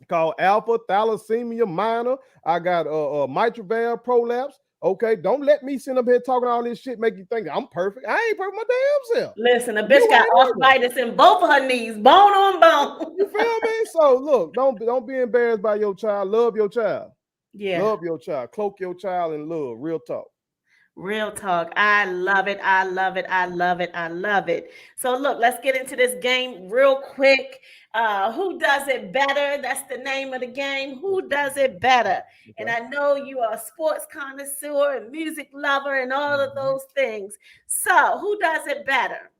called alpha thalassemia minor. I got mitral valve prolapse. Okay, don't let me sit up here talking all this shit, make you think I'm perfect. I ain't perfect my damn self. Listen, the bitch You got ain't either. arthritis in both of her knees, bone on bone. You feel me? So look, don't be embarrassed by your child. Love your child. Yeah. Love your child. Cloak your child in love. Real talk. Real talk. I love it. I love it. I love it. I love it. So look, let's get into this game real quick. Who does it better? That's the name of the game. Who does it better? And Okay. I know you are a sports connoisseur and music lover and all of Mhm. those things. So who does it better?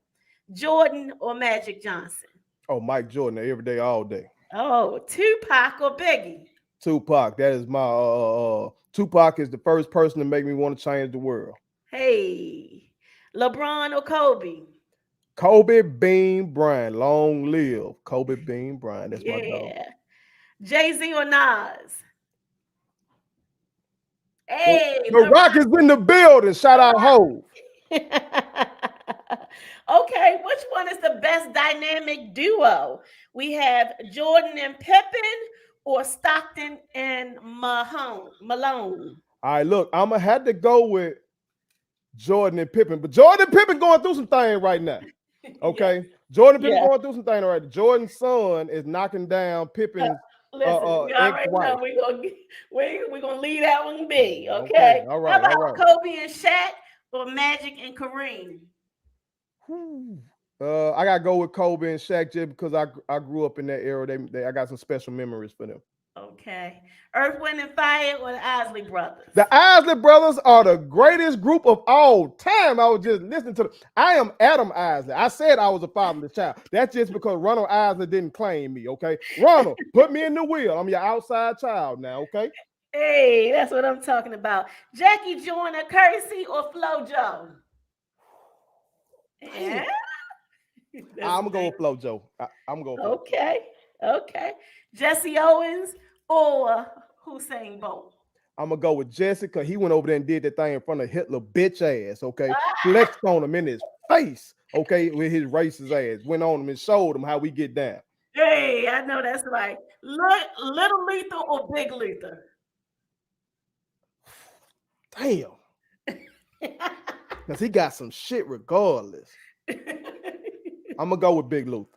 Jordan or Magic Johnson? Oh, Mike Jordan, every day, all day. Oh, Tupac or Biggie? Tupac, that is my Tupac is the first person to make me want to change the world. Hey, LeBron or Kobe? Kobe Bean Bryant, long live Kobe Bean Bryant. That's my dog. Yeah. Jay-Z or Nas? The, Hey, the Rock is in the building. Shout out Ho. okay, which one is the best dynamic duo? We have Jordan and Pippen or Stockton and Malone. All right, look, I'm gonna have to go with Jordan and Pippen, but Jordan and Pippen going through some things right now. Yeah, Okay, Jordan and Pippen yeah. going through some things right. Jordan's son is knocking down Pippen's Listen, we already know ex-wife. we're gonna leave that one be. Okay, Okay. all How right, all about right. Kobe and Shaq or Magic and Kareem? Whew. I gotta go with Kobe and Shaq just because I grew up in that era. I got some special memories for them. Okay. Earth, Wind, and Fire or the Isley Brothers? The Isley brothers are the greatest group of all time. I was just listening to them. I am Adam Isley. I said I was a fatherless child. That's just because Ronald Isley didn't claim me. Okay, Ronald, put me in the wheel. I'm your outside child now. Okay, Hey, that's what I'm talking about. Jackie Joyner Kersey or FloJo? Yeah. damn. That's I'm the gonna go thing. with FloJo. I'm gonna go with FloJo. Okay. Okay. Jesse Owens or Hussein Bolt? I'm gonna go with Jessica. He went over there and did that thing in front of Hitler, bitch ass. Okay, flexed on him in his face. Okay, with his racist ass, went on him and showed him how we get down. Hey, I know that's right. Little Luther or Big Luther? Damn, because he got some shit regardless. I'm gonna go with Big Luther.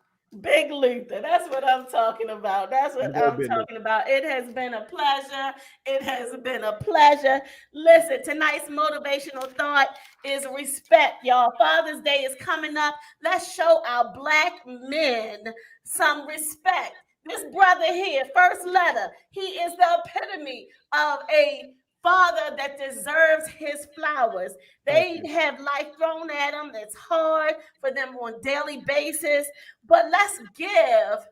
Big Luther. That's what I'm talking about. That's I'm what going with I'm Big Luther. talking about. It has been a pleasure. It has been a pleasure. Listen, tonight's motivational thought is respect, y'all. Father's Day is coming up. Let's show our Black men some respect. This brother here, first letter, he is the epitome of a father that deserves his flowers. Thank They you. have life thrown at them. It's hard for them on daily basis, but let's give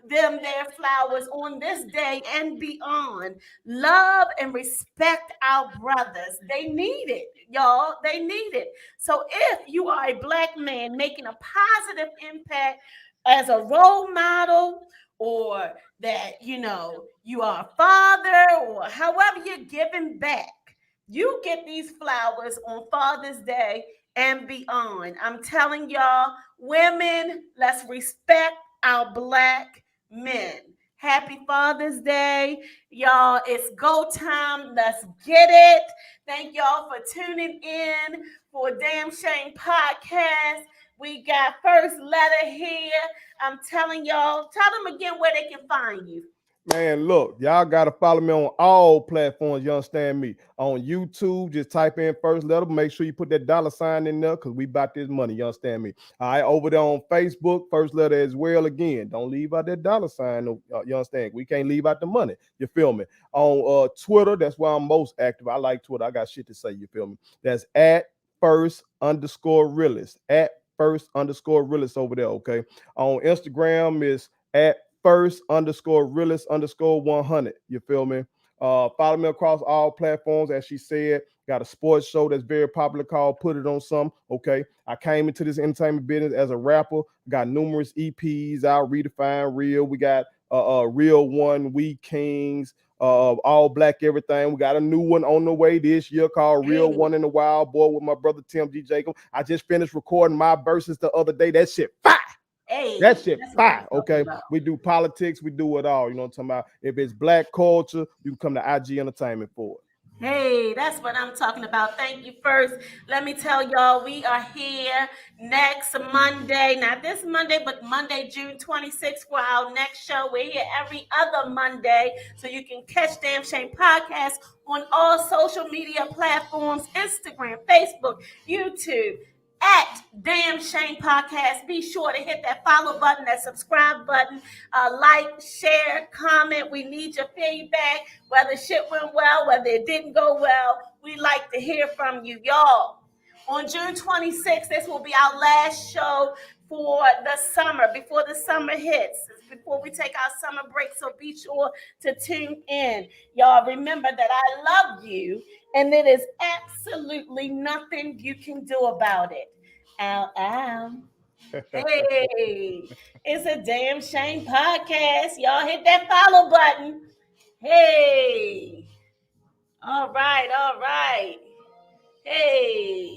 them their flowers on this day and beyond. Love and respect our brothers. They need it, y'all. They need it. So if you are a black man making a positive impact as a role model, or that you are a father, or however you're giving back, you get these flowers on Father's Day and beyond. I'm telling y'all, women, let's respect our black men. Happy Father's Day, y'all. It's go time. Let's get it. Thank y'all for tuning in for Damn Shame Podcast. We got first letter here. I'm telling y'all, tell them again where they can find you. Man, look, y'all gotta follow me on all platforms. You understand me? On YouTube, just type in first letter. Make sure you put that $ in there because we about this money. You understand me? All right, over there on Facebook, first letter as well. Again, don't leave out that $. You understand? We can't leave out the money. You feel me? On Twitter, that's where I'm most active. I like Twitter. I got shit to say. You feel me? That's at first_realist. At first_realist over there. Okay. On Instagram is at first_realist_100. You feel me? Follow me across all platforms. As she said, got a sports show that's very popular called Put It On Some. Okay. I came into this entertainment business as a rapper. Got numerous EPs out, Redefine Real. We got Real One, We Kings, All Black Everything. We got a new one on the way this year called Real One in the Wild Boy with my brother Tim G. Jacob. I just finished recording my verses the other day. That shit fire. Hey, That shit that's what I'm fire. talking Okay. about. We do politics, we do it all. You know what I'm talking about? If it's black culture, you can come to IG Entertainment for it. Hey, that's what I'm talking about. Thank you. First, let me tell y'all, we are here next Monday. Not this Monday, but Monday, June 26th for our next show. We're here every other Monday. So you can catch Damn Shame Podcast on all social media platforms, Instagram, Facebook, YouTube, at Damn Shame Podcast. Be sure to hit that follow button, that subscribe button, like, share, comment. We need your feedback, whether shit went well, whether it didn't go well. We like to hear from you, y'all. On June 26th, this will be our last show for the summer, before the summer hits, before we take our summer break. So be sure to tune in. Y'all remember that I love you, and it is absolutely nothing you can do about it. Ow, ow. Hey, it's a Damn Shame Podcast. Y'all hit that follow button. Hey. All right, all right. Hey.